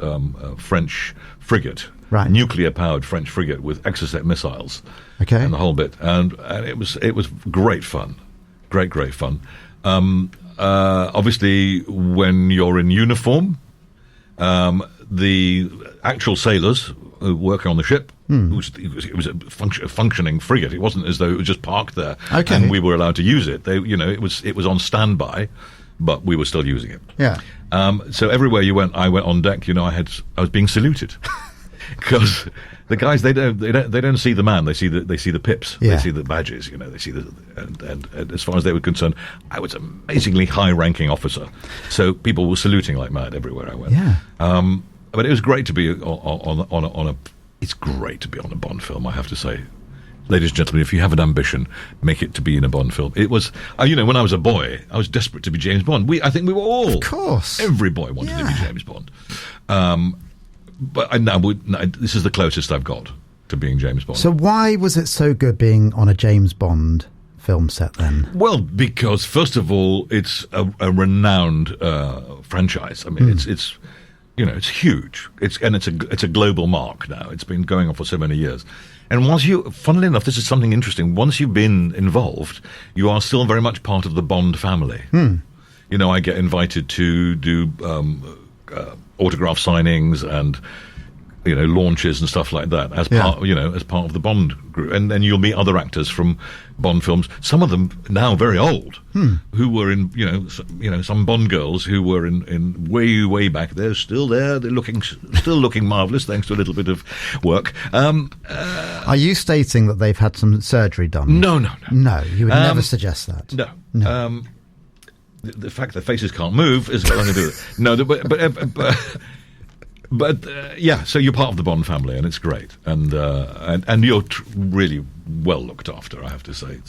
French frigate, Right. nuclear-powered French frigate with Exocet missiles, Okay. and the whole bit. And it was great fun, great fun. Obviously, when you're in uniform, the actual sailors working on the ship, it was a functioning frigate. It wasn't as though it was just parked there Okay. and we were allowed to use it. It was on standby, but we were still using it. Yeah. So everywhere I went on deck. I was being saluted because the guys they don't see the man. They see the pips. Yeah. They see the badges. They see and as far as they were concerned, I was an amazingly high-ranking officer. So people were saluting like mad everywhere I went. Yeah. But it was great to be on a. It's great to be on a Bond film, I have to say. Ladies and gentlemen, if you have an ambition, make it to be in a Bond film. It was, when I was a boy, I was desperate to be James Bond. I think we were all. Of course. Every boy wanted to be James Bond. But this is the closest I've got to being James Bond. So why was it so good being on a James Bond film set then? Well, because first of all, it's a renowned franchise. I mean, it's huge. It's a global mark now. It's been going on for so many years. And funnily enough, this is something interesting. Once you've been involved, you are still very much part of the Bond family. I get invited to do autograph signings and launches and stuff like that as part of the Bond group, and then you'll meet other actors from Bond films. Some of them now very old, who were in some Bond girls who were in way back. They're still there. They're still looking marvelous thanks to a little bit of work. Are you stating that they've had some surgery done? No. No, you would never suggest that. No. The fact that faces can't move is got nothing to do with it. No, but yeah. So you're part of the Bond family, and it's great, and you're really well looked after. I have to say,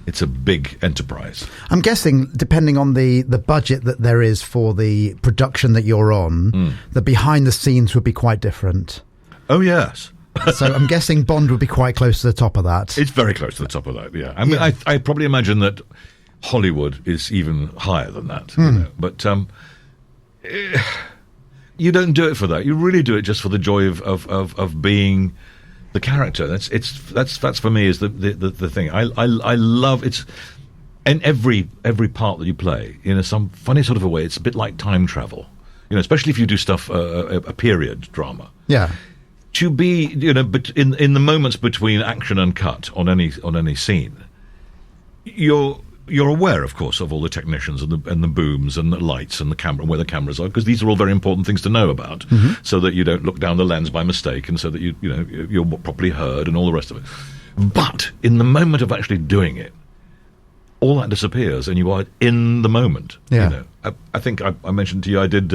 it's a big enterprise. I'm guessing, depending on the budget that there is for the production that you're on, the behind the scenes would be quite different. Oh yes. So I'm guessing Bond would be quite close to the top of that. It's very close to the top of that. Yeah. I mean, I probably imagine that Hollywood is even higher than that. But you don't do it for that. You really do it just for the joy of being the character. That's for me is the thing. I love it's, and every part that you play in some funny sort of a way. It's a bit like time travel. Especially if you do stuff a period drama. Yeah. To be but in the moments between action and cut on any scene, you're aware, of course, of all the technicians and the booms and the lights and the camera and where the cameras are, because these are all very important things to know about, so that you don't look down the lens by mistake, and so that you're properly heard and all the rest of it. But in the moment of actually doing it, all that disappears, and you are in the moment. Yeah. I think I mentioned to you I did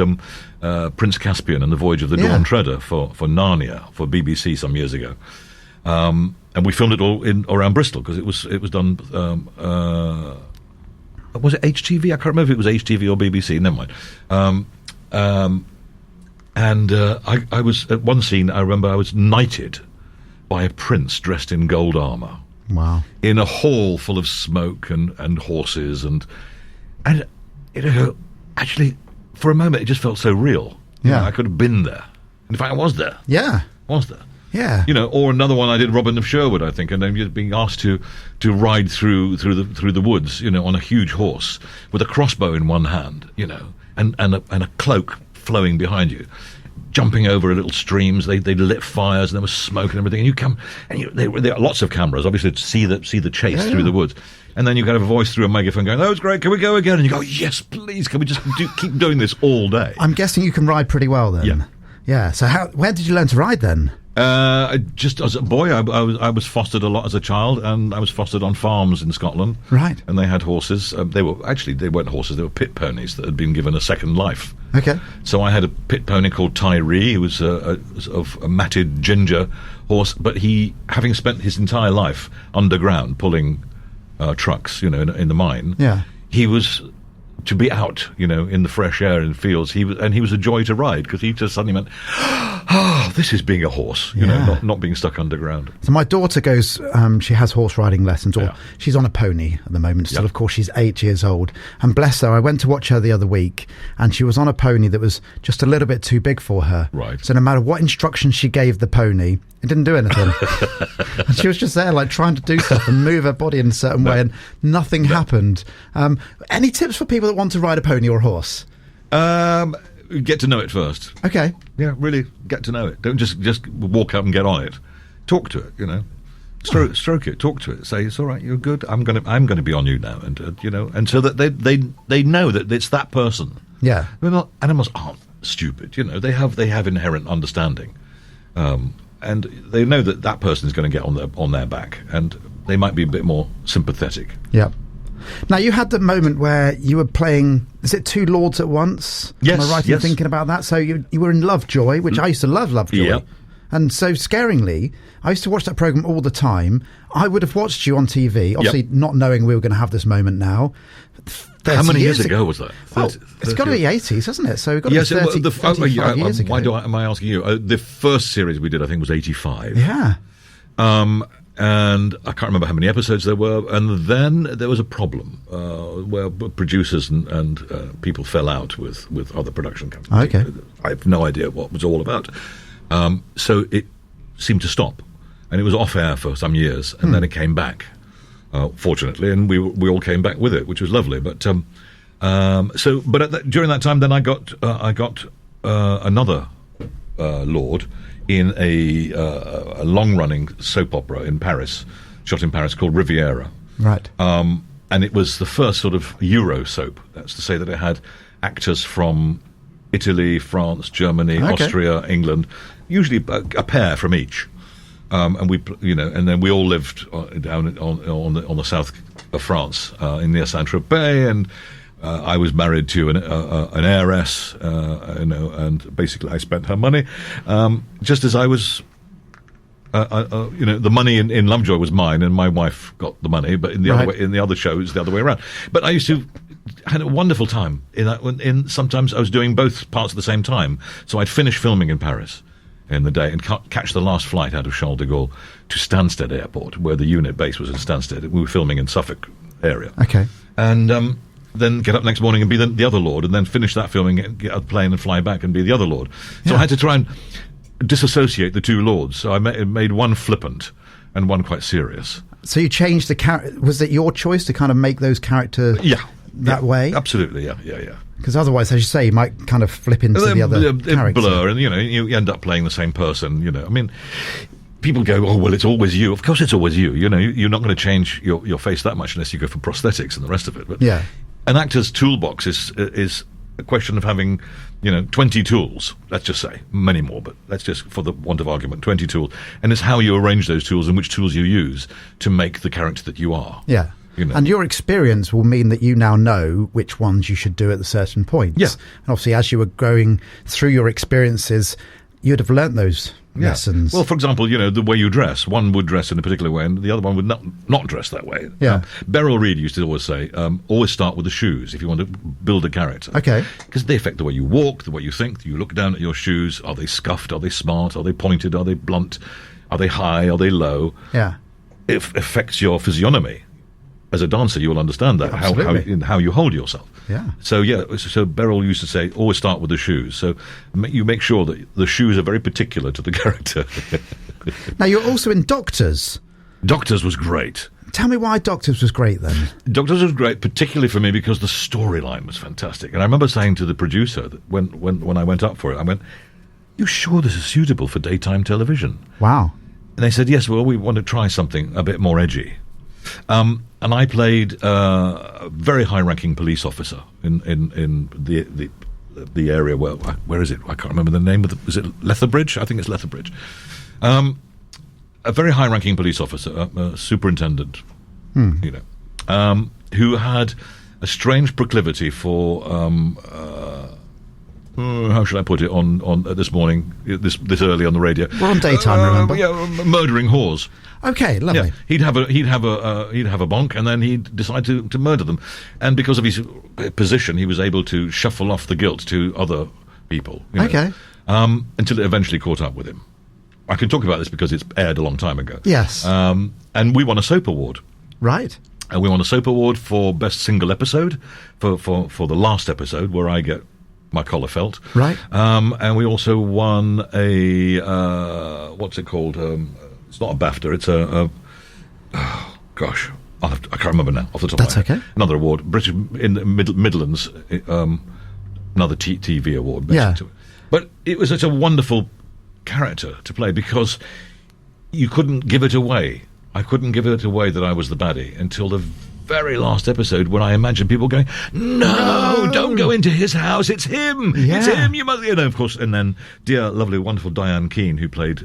Prince Caspian and the Voyage of the Dawn Treader for Narnia for BBC some years ago. And we filmed it all around Bristol because it was done. Was it HTV? I can't remember if it was HTV or BBC. Never mind. I was at one scene. I remember I was knighted by a prince dressed in gold armour. Wow. In a hall full of smoke and horses and actually for a moment it just felt so real. I could have been there. In fact, I was there. Yeah. I was there. Yeah. Or another one I did, Robin of Sherwood, I think, and then you're being asked to ride through the woods, on a huge horse with a crossbow in one hand, and a cloak flowing behind you. jumping over little streams. They lit fires and there was smoke and everything. And you come, and there are lots of cameras, obviously, to see the chase through the woods. And then you get a voice through a megaphone going, "That was great. Can we go again?" And you go, "Yes, please. Can we just keep doing this all day?" I'm guessing you can ride pretty well then. Yeah. Yeah. So where did you learn to ride then? Just as a boy, I was fostered a lot as a child, and I was fostered on farms in Scotland. Right. And they had horses. They weren't horses. They were pit ponies that had been given a second life. Okay. So I had a pit pony called Tyree, who was a matted ginger horse, but he, having spent his entire life underground pulling trucks, in the mine, he was to be out, in the fresh air in the fields. He was a joy to ride because he just suddenly went, "Oh, this is being a horse," not being stuck underground. So my daughter goes, she has horse riding lessons, or Yeah. she's on a pony at the moment still. Yeah. Of course, she's 8 years old. And bless her, I went to watch her the other week, and she was on a pony that was just a little bit too big for her. Right. So no matter what instructions she gave the pony, it didn't do anything. And she was just there, like, trying to do stuff and move her body in a certain way, and nothing happened. Any tips for people that want to ride a pony or a horse? Get to know it first. Okay. Yeah, really get to know it. Don't just walk up and get on it. Talk to it. Stroke it. Talk to it. Say, "It's all right. You're good. I'm gonna be on you now." And and so that they know that it's that person. Yeah. Animals aren't stupid. They have inherent understanding, and they know that person is going to get on their back, and they might be a bit more sympathetic. Yeah. Now, you had the moment where you were playing, is it two lords at once? Yes. Am I right in thinking about that? So you were in Lovejoy, which I used to love Lovejoy. Yeah. And so, scaringly, I used to watch that programme all the time. I would have watched you on TV, obviously not knowing we were going to have this moment now. How many years ago was that? It's got to be 80s, hasn't it? So we've got to be 35 years ago. Why am I asking you? The first series we did, I think, was 85. Yeah. And I can't remember how many episodes there were. And then there was a problem where producers and people fell out with other production companies. Okay. I have no idea what it was all about. So it seemed to stop. And it was off air for some years. And then it came back, fortunately. And we all came back with it, which was lovely. But during that time, then I got another lord in a long-running soap opera in Paris, shot in Paris, called Riviera. Right. And it was the first sort of Euro soap. That's to say that it had actors from Italy, France, Germany, Austria, England, usually a pair from each. And and then we all lived down on the south of France, near Saint-Tropez, and I was married to an heiress, and basically I spent her money, just as I was. The money in Lovejoy was mine, and my wife got the money. But in the other way, in the other shows, the other way around. But I used to had a wonderful time in that. Sometimes I was doing both parts at the same time, so I'd finish filming in Paris in the day and catch the last flight out of Charles de Gaulle to Stansted Airport, where the unit base was in Stansted. We were filming in Suffolk area. Okay. And then get up next morning and be the other lord, and then finish that filming, get out the plane and fly back and be the other lord. So I had to try and disassociate the two lords. So I made one flippant and one quite serious. So you changed the character. Was it your choice to kind of make those characters that way? Absolutely, yeah. Because otherwise, as you say, you might kind of flip into the other character. Blur, and you end up playing the same person. I mean, people go, "Oh, well, it's always you." Of course, it's always you. You're not going to change your face that much unless you go for prosthetics and the rest of it. But an actor's toolbox is a question of having 20 tools, let's just say, many more, but let's just, for the want of argument, 20 tools, and it's how you arrange those tools and which tools you use to make the character that you are. And your experience will mean that you now know which ones you should do at a certain point. And obviously, as you were going through your experiences, you'd have learnt those lessons. Well, for example, the way you dress. One would dress in a particular way, and the other one would not dress that way. Beryl Reid used to always say, always start with the shoes if you want to build a character. Okay. Because they affect the way you walk, the way you think. You look down at your shoes. Are they scuffed? Are they smart? Are they pointed? Are they blunt? Are they high? Are they low? Yeah. It affects your physiognomy. As a dancer, you will understand that, how you hold yourself. So Beryl used to say, always start with the shoes. So you make sure that the shoes are very particular to the character. Now, you're also in Doctors. Doctors was great. Tell me why Doctors was great, then. Doctors was great, particularly for me, because the storyline was fantastic. And I remember saying to the producer that when I went up for it, I went, you sure this is suitable for daytime television? Wow. And they said, yes, well, we want to try something a bit more edgy. And I played a very high-ranking police officer in the area where is it? I can't remember the name of is it Lethbridge? I think it's Lethbridge. A very high-ranking police officer, a superintendent, who had a strange proclivity for how should I put it on this morning, this early on the radio. We're on daytime, remember? Yeah, murdering whores. Okay, lovely. Yeah, he'd have a bonk, and then he'd decide to murder them, and because of his position, he was able to shuffle off the guilt to other people. Okay. Until it eventually caught up with him. I can talk about this because it's aired a long time ago. Yes. And we won a soap award. Right. And we won a soap award for best single episode for the last episode where I get my collar felt. Right. And we also won a what's it called? It's not a BAFTA. It's gosh, I can't remember now off the top. That's of my head. okay. Another award, British in the Midlands, another TV award. Yeah. But it was such a wonderful character to play because you couldn't give it away. I couldn't give it away that I was the baddie until the very last episode when I imagined people going, no, don't go into his house, it's him, it's him, you must, of course. And then dear, lovely, wonderful Diane Keane, who played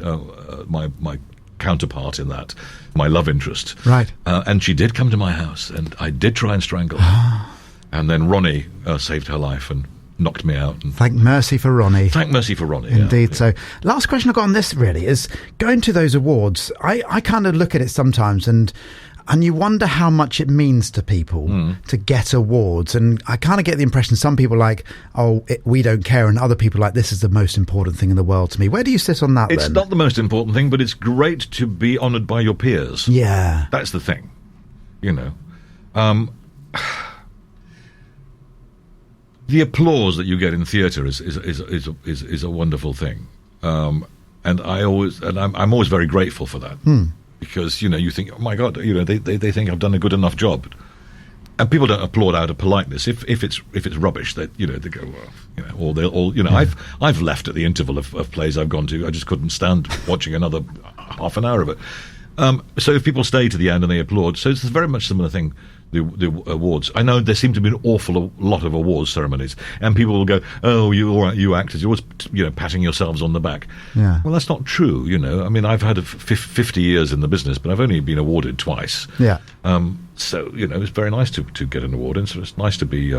my counterpart in that, my love interest. Right. And she did come to my house, and I did try and strangle her. And then Ronnie saved her life and knocked me out. And Thank mercy for Ronnie. Thank mercy for Ronnie. Indeed. Yeah. So, last question I've got on this really is going to those awards. I kind of look at it sometimes and you wonder how much it means to people to get awards. And I kind of get the impression some people are like, we don't care, and other people are like, this is the most important thing in the world to me. Where do you sit on that It's then? not the most important thing, but it's great to be honoured by your peers. Yeah. That's the thing. The applause that you get in theatre is a wonderful thing, and I'm always very grateful for that because you think, oh my God, they think I've done a good enough job, and people don't applaud out of politeness. If it's rubbish, that they go, well, or they'll all I've left at the interval of plays I've gone to. I just couldn't stand watching another half an hour of it. So if people stay to the end and they applaud, so it's very much similar thing. The awards. I know there seem to be an awful lot of awards ceremonies, and people will go, "Oh, you actors, you're always patting yourselves on the back." Yeah. Well, that's not true. I mean, I've had 50 years in the business, but I've only been awarded twice. Yeah. So it's very nice to get an award, and so it's nice to be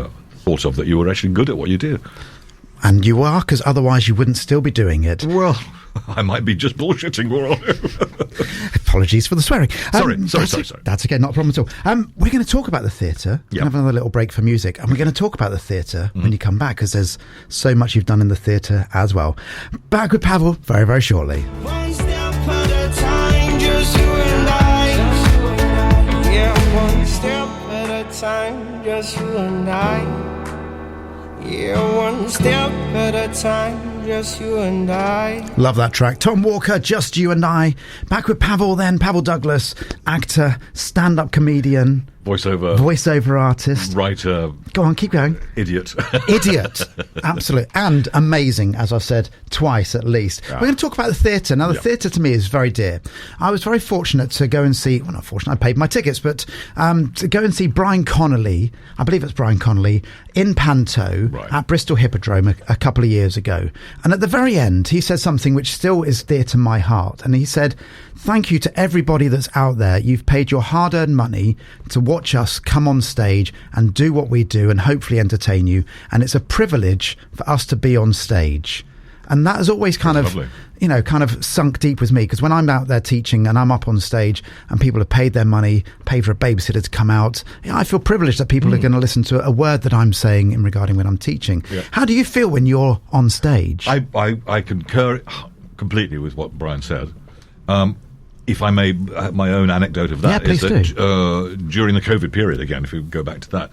thought of that you were actually good at what you do. And you are, because otherwise you wouldn't still be doing it. Well, I might be just bullshitting. Apologies for the swearing. Sorry. That's okay, not a problem at all. We're going to talk about the theatre. We're going to have another little break for music, and we're going to talk about the theatre when you come back, because there's so much you've done in the theatre as well. Back with Pavel very, very shortly. One step at a time, just you and I. Yeah, one step at a time, just you and I. Yeah, one step at a time, just you and I. Love that track. Tom Walker, Just You and I. Back with Pavel then, Pavel Douglas, actor, stand-up comedian, voiceover artist, writer. Go on, keep going. Idiot. Absolutely. And amazing, as I've said twice at least. We're going to talk about the theatre. Now, the theatre to me is very dear. I was very fortunate to go and see, well, not fortunate, I paid my tickets, but to go and see Brian Connolly, I believe it's Brian Connolly, in Panto at Bristol Hippodrome a couple of years ago. And at the very end, he said something which still is dear to my heart. And he said, thank you to everybody that's out there. You've paid your hard-earned money to watch us come on stage and do what we do and hopefully entertain you. And it's a privilege for us to be on stage. And that has always kind of sunk deep with me, because when I'm out there teaching and I'm up on stage and people have paid their money, paid for a babysitter to come out, I feel privileged that people are going to listen to a word that I'm saying in regarding when I'm teaching. Yeah. How do you feel when you're on stage? I concur completely with what Brian said. If I may, my own anecdote of that is that during the COVID period, again, if we go back to that,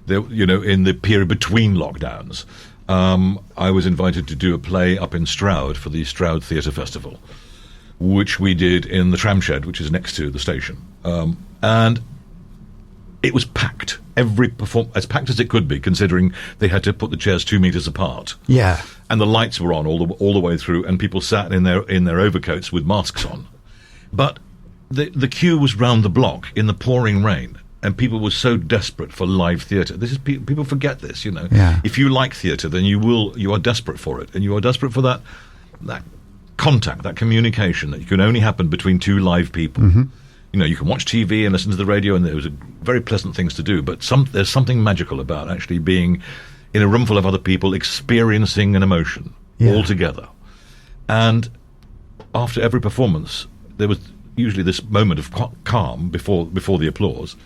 in the period between lockdowns, I was invited to do a play up in Stroud for the Stroud Theatre Festival, which we did in the tram shed, which is next to the station. And it was packed. Every as packed as it could be, considering they had to put the chairs 2 meters apart. Yeah. and the lights were on all the way through, and people sat in their overcoats with masks on. But the queue was round the block in the pouring rain, and people were so desperate for live theatre. This is people forget this, you know. Yeah. If you like theatre, then you are desperate for it, and you are desperate for that contact, that communication that can only happen between two live people. Mm-hmm. You know, you can watch TV and listen to the radio, and those are very pleasant things to do. But there's something magical about actually being in a room full of other people, experiencing an emotion all together. And after every performance, there was usually this moment of calm before the applause.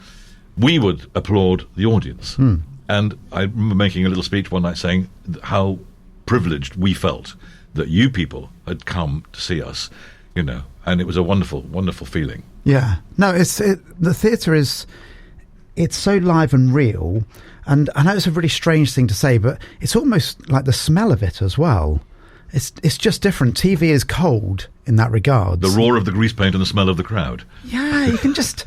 We would applaud the audience. And I remember making a little speech one night saying how privileged we felt that you people had come to see us, you know, and it was a wonderful, wonderful feeling. Yeah. No, the theatre it's so live and real, and I know it's a really strange thing to say, but it's almost like the smell of it as well. It's just different. TV is cold in that regard. The roar of the grease paint and the smell of the crowd. Yeah, you can just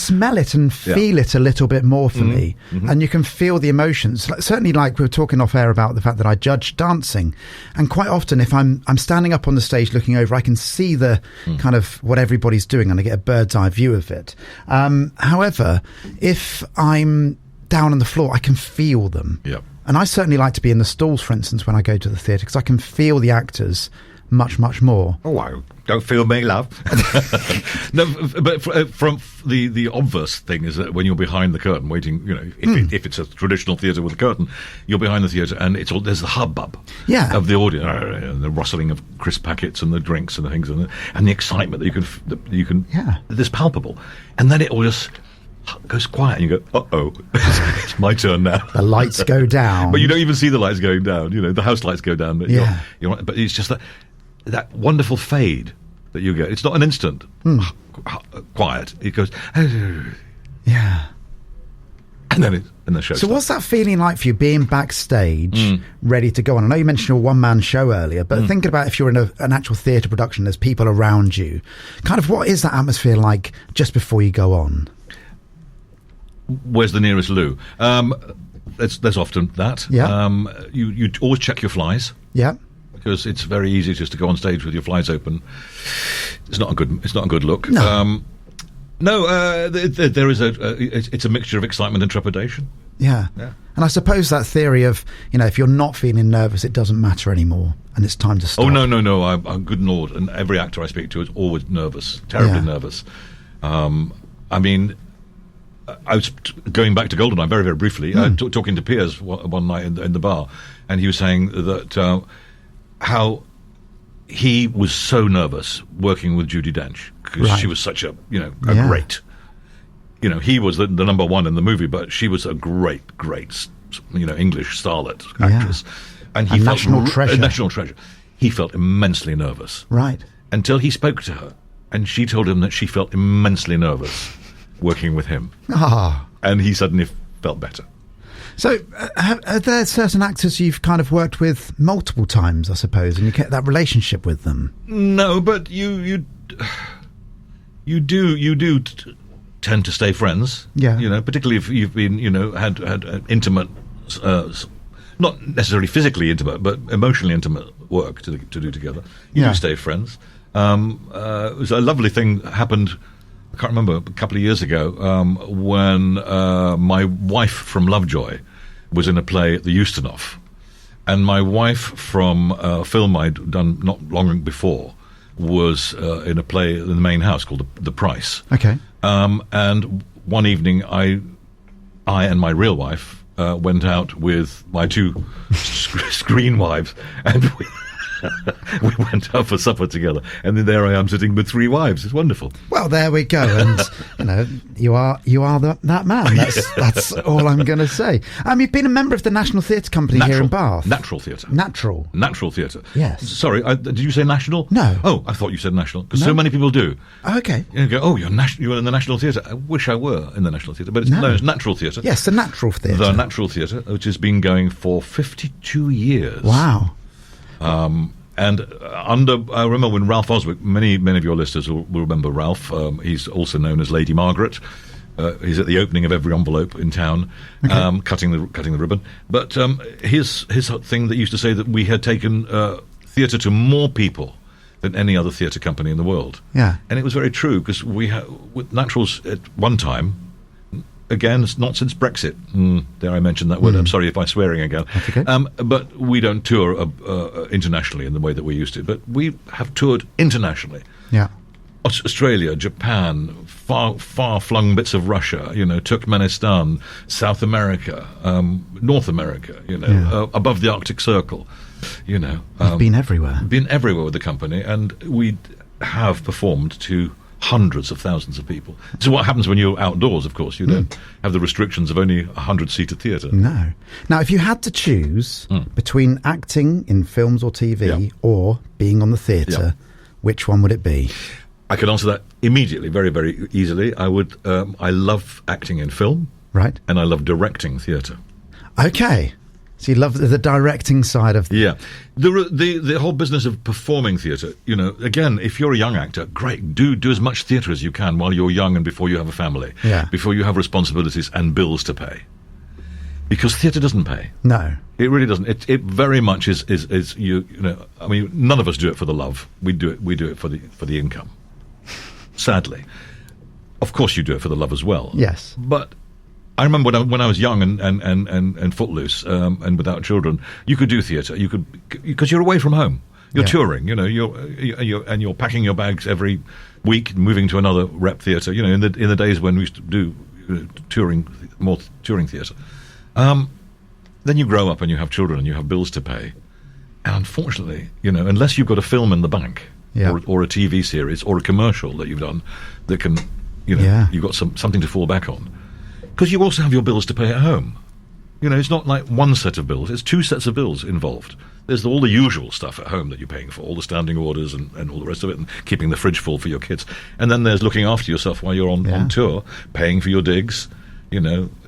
smell it and feel it a little bit more for me, and you can feel the emotions. Certainly, like we were talking off air about the fact that I judge dancing, and quite often if I'm standing up on the stage looking over, I can see the kind of what everybody's doing, and I get a bird's eye view of it. However, if I'm down on the floor, I can feel them. Yep. And I certainly like to be in the stalls, for instance, when I go to the theatre, because I can feel the actors much, much more. Oh, I don't feel me, love. No, but from the obverse thing is that when you're behind the curtain waiting, you know, if it's a traditional theatre with a curtain, you're behind the theatre and there's the hubbub of the audience, and the rustling of crisp packets and the drinks and the things and the excitement that you can that's palpable. And then it all just goes quiet and you go, uh-oh, it's my turn now. The lights go down. But you don't even see the lights going down, you know, the house lights go down. But but it's just that wonderful fade that you get. It's not an instant quiet. It goes, yeah. And then the show So starts. what's that feeling like for you, being backstage, ready to go on? I know you mentioned your one-man show earlier, but thinking about if you're in an actual theatre production, there's people around you, kind of what is that atmosphere like just before you go on? Where's the nearest loo? There's often that. Yeah. You always check your flies. Yeah. Because it's very easy just to go on stage with your flies open. It's not a good look. No. There is it's a mixture of excitement and trepidation. Yeah. And I suppose that theory of, you know, if you're not feeling nervous, it doesn't matter anymore, and it's time to stop. Oh no! I'm good Lord, and every actor I speak to is always nervous, terribly nervous. I mean, I was going back to Goldeneye very, very briefly, talking to Piers one night in the bar, and he was saying that how he was so nervous working with Judi Dench because she was such a great, you know, he was the number one in the movie, but she was a great, you know, English starlet actress, and he felt a national treasure. He felt immensely nervous, right, until he spoke to her, and she told him that she felt immensely nervous working with him. And he suddenly felt better. So are there certain actors you've kind of worked with multiple times, I suppose, and you get that relationship with them? No, but you do tend to stay friends. Yeah. You know, particularly if you've been, you know, had intimate, not necessarily physically intimate, but emotionally intimate work to do together. You do stay friends. It was a lovely thing happened, I can't remember, a couple of years ago, when my wife from Lovejoy was in a play at the Euston-Off. And my wife from a film I'd done not long before was in a play in the main house called The Price. Okay. And one evening, I and my real wife went out with my two screen wives, and we went out for supper together, and then there I am sitting with three wives. It's wonderful. Well, there we go, and you know, you are that man. That's all I'm going to say. You've been a member of the National Theatre Company here in Bath. Natural Theatre. Natural Theatre. Yes. Sorry, did you say national? No. Oh, I thought you said national, because so many people do. Oh, okay. You go, oh, you're in the National Theatre. I wish I were in the National Theatre, but it's Natural Theatre. Yes, the Natural Theatre. The Natural Theatre, which has been going for 52 years. Wow. And I remember when Ralph Oswick, many of your listeners will remember Ralph. He's also known as Lady Margaret. He's at the opening of every envelope in town, cutting the ribbon. But his thing that used to say that we had taken theatre to more people than any other theatre company in the world. Yeah. And it was very true, because we had, with Naturals at one time, again, it's not since Brexit, dare I mention that word, I'm sorry if I'm swearing again, That's okay. but we don't tour internationally in the way that we used to, but we have toured internationally. Yeah. Australia, Japan, far-flung bits of Russia, Turkmenistan, South America, North America, above the Arctic Circle, You've been everywhere. Been everywhere with the company, and we have performed to hundreds of thousands of people. So what happens when you're outdoors, of course? You don't have the restrictions of only a 100-seater theatre. No. Now, if you had to choose between acting in films or TV or being on the theatre, which one would it be? I could answer that immediately, very, very easily. I would. I love acting in film, Right. and I love directing theatre. Okay. So you love the directing side of... Yeah, the whole business of performing theatre. Again, if you're a young actor, great. Do as much theatre as you can while you're young and before you have a family. Yeah. Before you have responsibilities and bills to pay. Because theatre doesn't pay. No. It really doesn't. It very much is you know. I mean, none of us do it for the love. We do it for the income. Sadly, of course, you do it for the love as well. Yes. But I remember when I was young and footloose and without children, you could do theatre. You could, because you're away from home. You're touring. You're packing your bags every week, moving to another rep theatre. In the days when we used to do more touring theatre. Then you grow up and you have children and you have bills to pay. And unfortunately, unless you've got a film in the bank or a TV series or a commercial that you've done that can, you've got something to fall back on. Because you also have your bills to pay at home. It's not like one set of bills. It's two sets of bills involved. There's all the usual stuff at home that you're paying for, all the standing orders and all the rest of it, and keeping the fridge full for your kids. And then there's looking after yourself while you're on tour, paying for your digs,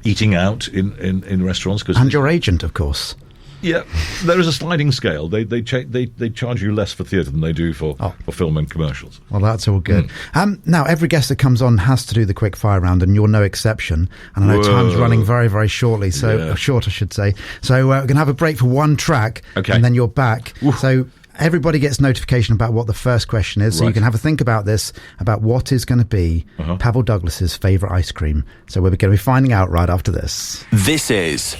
eating out in restaurants. And your agent, of course. Yeah, there is a sliding scale. They charge you less for theatre than they do for film and commercials. Well, that's all good. Now, every guest that comes on has to do the quick fire round, and you're no exception. And I know time's running very, very shortly, short, I should say. So we're going to have a break for one track, and then you're back. Oof. So everybody gets notification about what the first question is, so you can have a think about this, about what is going to be Pavel Douglas's favourite ice cream. So we're going to be finding out right after this. This is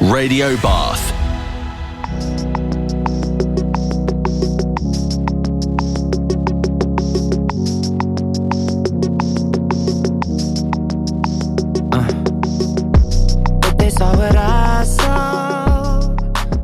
Radio Bath. But they saw what I saw.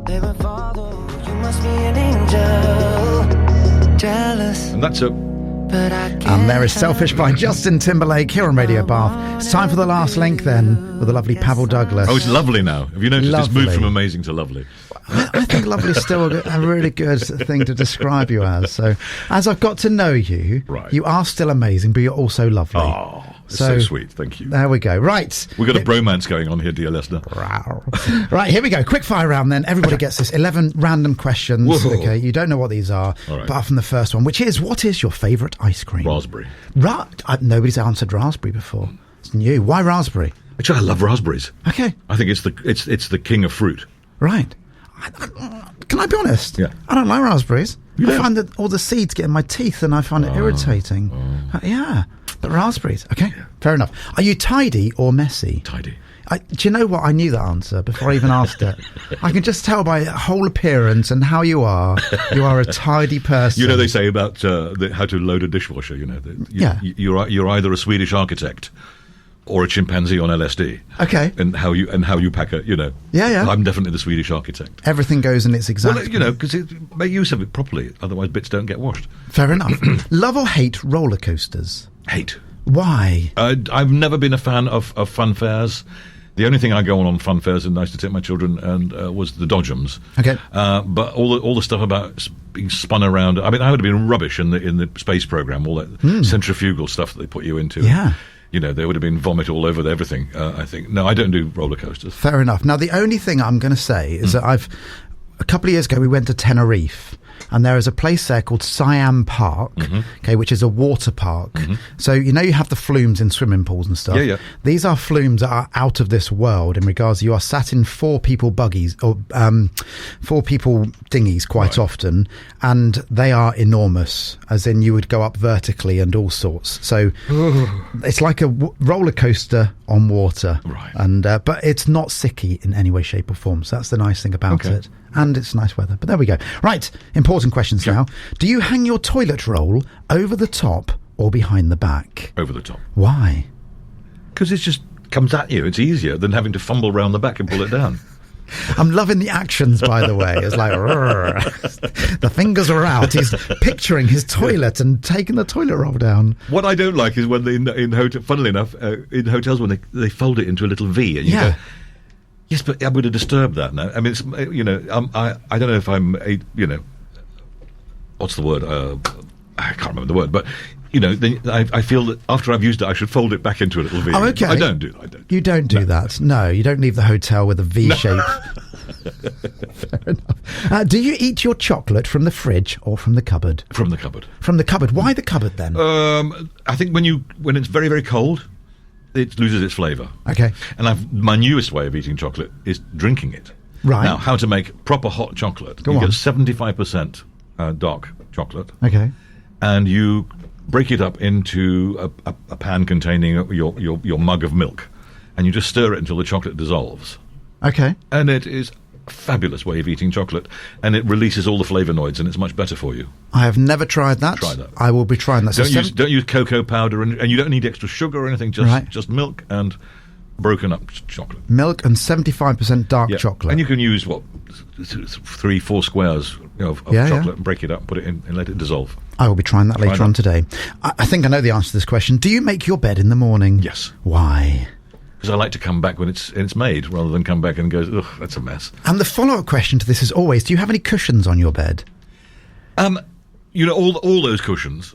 They were follow. You must be an angel. Jealous. And that's a... And there is Selfish by Justin Timberlake here on Radio Bath. It's time for the last link then with the lovely Pavel Douglas. Oh, it's lovely now. Have you noticed it's moved from amazing to lovely? I think lovely is still a really good thing to describe you as. So, as I've got to know you, you are still amazing, but you're also lovely. Oh, it's so sweet. Thank you. There we go. Right. We've got a bromance going on here, dear listener. Right, here we go. Quick fire round then. Everybody gets this. 11 random questions. Whoa. Okay, you don't know what these are, apart from the first one, which is, what is your favourite ice cream? Raspberry. Nobody's answered raspberry before. It's new. Why raspberry? Actually, I love raspberries. Okay. I think it's the king of fruit. Right. Can I be honest? Yeah. I don't like raspberries. You I don't? find that all the seeds get in my teeth and I find it irritating. Yeah. But raspberries. Okay. Yeah. Fair enough. Are you tidy or messy? Tidy. Do you know what? I knew that answer before I even asked it. I can just tell by whole appearance and how you are. You are a tidy person. They say about how to load a dishwasher. You're either a Swedish architect or a chimpanzee on LSD. Okay. And how you pack a. Yeah. I'm definitely the Swedish architect. Everything goes in its exact. Well, because make use of it properly. Otherwise, bits don't get washed. Fair enough. Love or hate roller coasters? Hate. Why? I've never been a fan of fun fairs. The only thing I go on fun fairs, and I used to take my children, and was the Dodgems. Okay. But all the stuff about being spun around. I mean, I would have been rubbish in the space program. All that centrifugal stuff that they put you into. Yeah. There would have been vomit all over everything. I think. No, I don't do roller coasters. Fair enough. Now, the only thing I'm going to say is that a couple of years ago we went to Tenerife. and there is a place there called Siam Park, okay, which is a water park. So you have the flumes in swimming pools and stuff. Yeah. These are flumes that are out of this world in regards you are sat in 4 people buggies or 4 people dinghies quite often, and they are enormous, as in you would go up vertically and all sorts. So it's like a roller coaster on water, right? And but it's not sicky in any way, shape or form. So that's the nice thing about it. And it's nice weather. But there we go. Right, important questions now. Do you hang your toilet roll over the top or behind the back? Over the top. Why? Because it just comes at you. It's easier than having to fumble around the back and pull it down. I'm loving the actions, by the way. It's like, the fingers are out. He's picturing his toilet and taking the toilet roll down. What I don't like is when funnily enough, in hotels when they fold it into a little V and you go, yes, but I'm going to disturb that now. I mean, it's, I don't know if I'm what's the word? I can't remember the word, but then I feel that after I've used it, I should fold it back into a little V. Oh, okay. I don't do that. You don't do that. No, you don't leave the hotel with a V shape. Fair enough. Do you eat your chocolate from the fridge or from the cupboard? From the cupboard. From the cupboard. Why the cupboard then? I think when it's very, very cold, it loses its flavour. Okay. And my newest way of eating chocolate is drinking it. Right. Now, how to make proper hot chocolate. Go you on. get 75% dark chocolate. Okay. And you break it up into a pan containing your mug of milk. And you just stir it until the chocolate dissolves. Okay. And it is a fabulous way of eating chocolate. And it releases all the flavonoids and it's much better for you. I have never tried that. Try that. I will be trying that. Don't use cocoa powder and you don't need extra sugar or anything. Just milk and broken up chocolate. Milk and 75% dark chocolate. And you can use 3-4 squares of chocolate and break it up, put it in and let it dissolve. I will be trying that later on today. I think I know the answer to this question. Do you make your bed in the morning? Yes. Why? Because I like to come back when it's made rather than come back and go, ugh, that's a mess. And the follow-up question to this is always, do you have any cushions on your bed? All those cushions.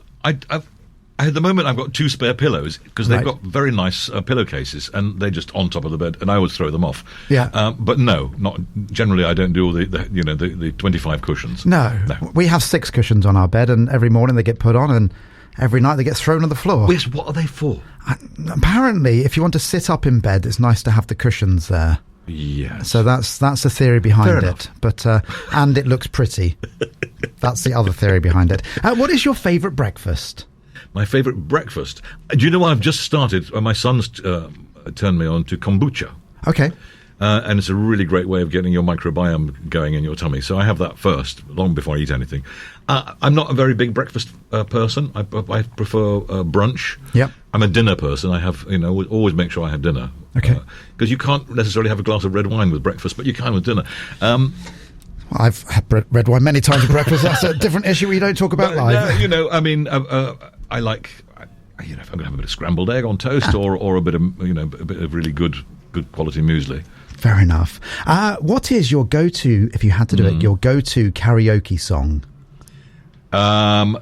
At the moment, I've got 2 spare pillows because they've got very nice pillowcases and they're just on top of the bed, and I always throw them off. Yeah. But no, not generally. I don't do all the 25 cushions. No. We have 6 cushions on our bed, and every morning they get put on, and every night they get thrown on the floor. Yes. What are they for? Apparently, if you want to sit up in bed, it's nice to have the cushions there. Yes. So that's the theory behind Fair it. enough. But and it looks pretty. That's the other theory behind it. What is your favourite breakfast? My favourite breakfast. Do you know what I've just started? My son's turned me on to kombucha. Okay. And it's a really great way of getting your microbiome going in your tummy. So I have that first, long before I eat anything. I'm not a very big breakfast person. I prefer brunch. Yep. I'm a dinner person. I have, always make sure I have dinner. Okay. Because you can't necessarily have a glass of red wine with breakfast, but you can with dinner. I've had red wine many times for breakfast. That's a different issue we don't talk about live. I like, if I'm going to have a bit of scrambled egg on toast or a bit of, a bit of really good quality muesli. Fair enough. What is your go-to, if you had to do it, your go-to karaoke song? I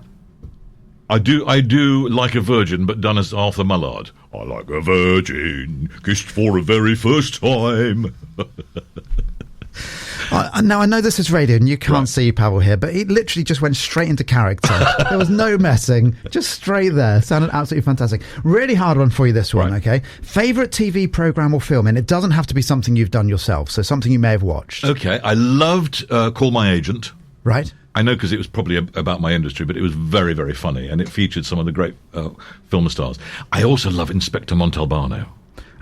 do Like a Virgin, but done as Arthur Mullard. I like a virgin, kissed for a very first time. Now, I know this is radio and you can't see Pavel here, but he literally just went straight into character. There was no messing, just straight there. Sounded absolutely fantastic. Really hard one for you, this one, okay? Favourite TV programme or film, and it doesn't have to be something you've done yourself, so something you may have watched. Okay, I loved Call My Agent. Right. I know because it was probably about my industry, but it was very, very funny, and it featured some of the great film stars. I also love Inspector Montalbano.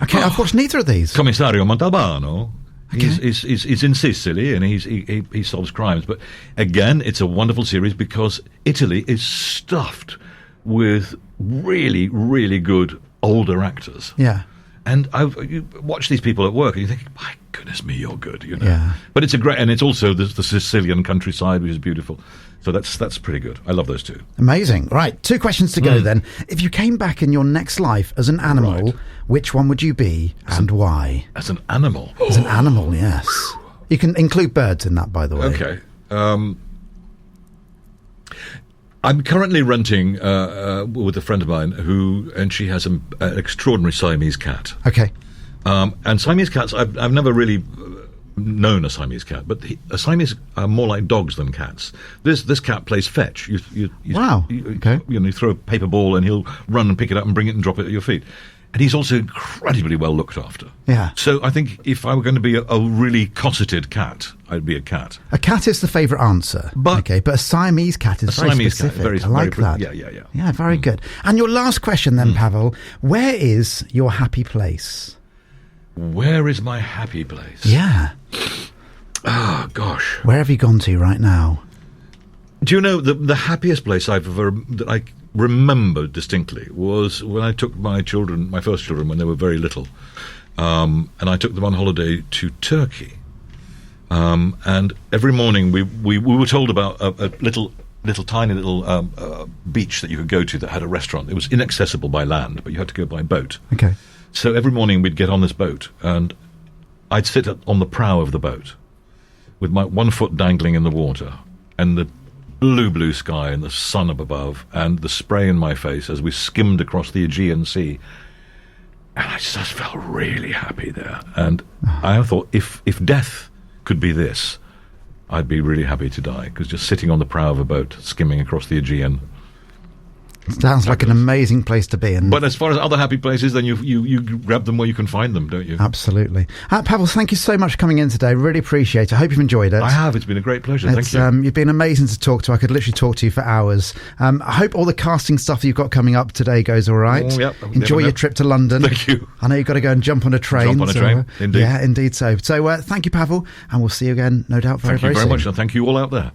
Okay, I've watched neither of these. Commissario Montalbano. Okay. He's in Sicily and he solves crimes. But again, it's a wonderful series because Italy is stuffed with really, really good older actors. Yeah. And you watch these people at work and you think, my goodness me, you're good, Yeah. But it's and it's also the Sicilian countryside, which is beautiful. So that's pretty good. I love those 2. Amazing. Right, 2 questions to go then. If you came back in your next life as an animal, which one would you be and why? As an animal? As an animal, yes. You can include birds in that, by the way. Okay. I'm currently renting with a friend of mine and she has an extraordinary Siamese cat. Okay. And Siamese cats, I've never really known a Siamese cat, but a Siamese are more like dogs than cats. This cat plays fetch. Wow. Okay. You throw a paper ball and he'll run and pick it up and bring it and drop it at your feet. And he's also incredibly well looked after. Yeah. So I think if I were going to be a really cosseted cat, I'd be a cat. A cat is the favourite answer. But a Siamese cat is very specific. I like that. Yeah. Yeah, very good. And your last question then, Pavel, where is your happy place? Where is my happy place? Yeah. Oh, gosh. Where have you gone to right now? Do you know the happiest place that I remember distinctly was when I took my first children, when they were very little, and I took them on holiday to Turkey. And every morning we were told about a tiny little beach that you could go to that had a restaurant. It was inaccessible by land, but you had to go by boat. Okay. So every morning we'd get on this boat, and I'd sit on the prow of the boat with my one foot dangling in the water, and the blue sky and the sun up above and the spray in my face as we skimmed across the Aegean Sea. And I just felt really happy there. And I thought, if death could be this, I'd be really happy to die, because just sitting on the prow of a boat skimming across the Aegean. Sounds like an amazing place to be. But as far as other happy places, then you grab them where you can find them, don't you? Absolutely. Pavel, thank you so much for coming in today. Really appreciate it. I hope you've enjoyed it. I have. It's been a great pleasure. Thank you. You've been amazing to talk to. I could literally talk to you for hours. I hope all the casting stuff you've got coming up today goes all right. Oh, yep. Enjoy your trip to London. Thank you. I know you've got to go and jump on a train. Indeed. Yeah, indeed so. So thank you, Pavel, and we'll see you again, no doubt, very, very soon. Thank you very much, and thank you all out there.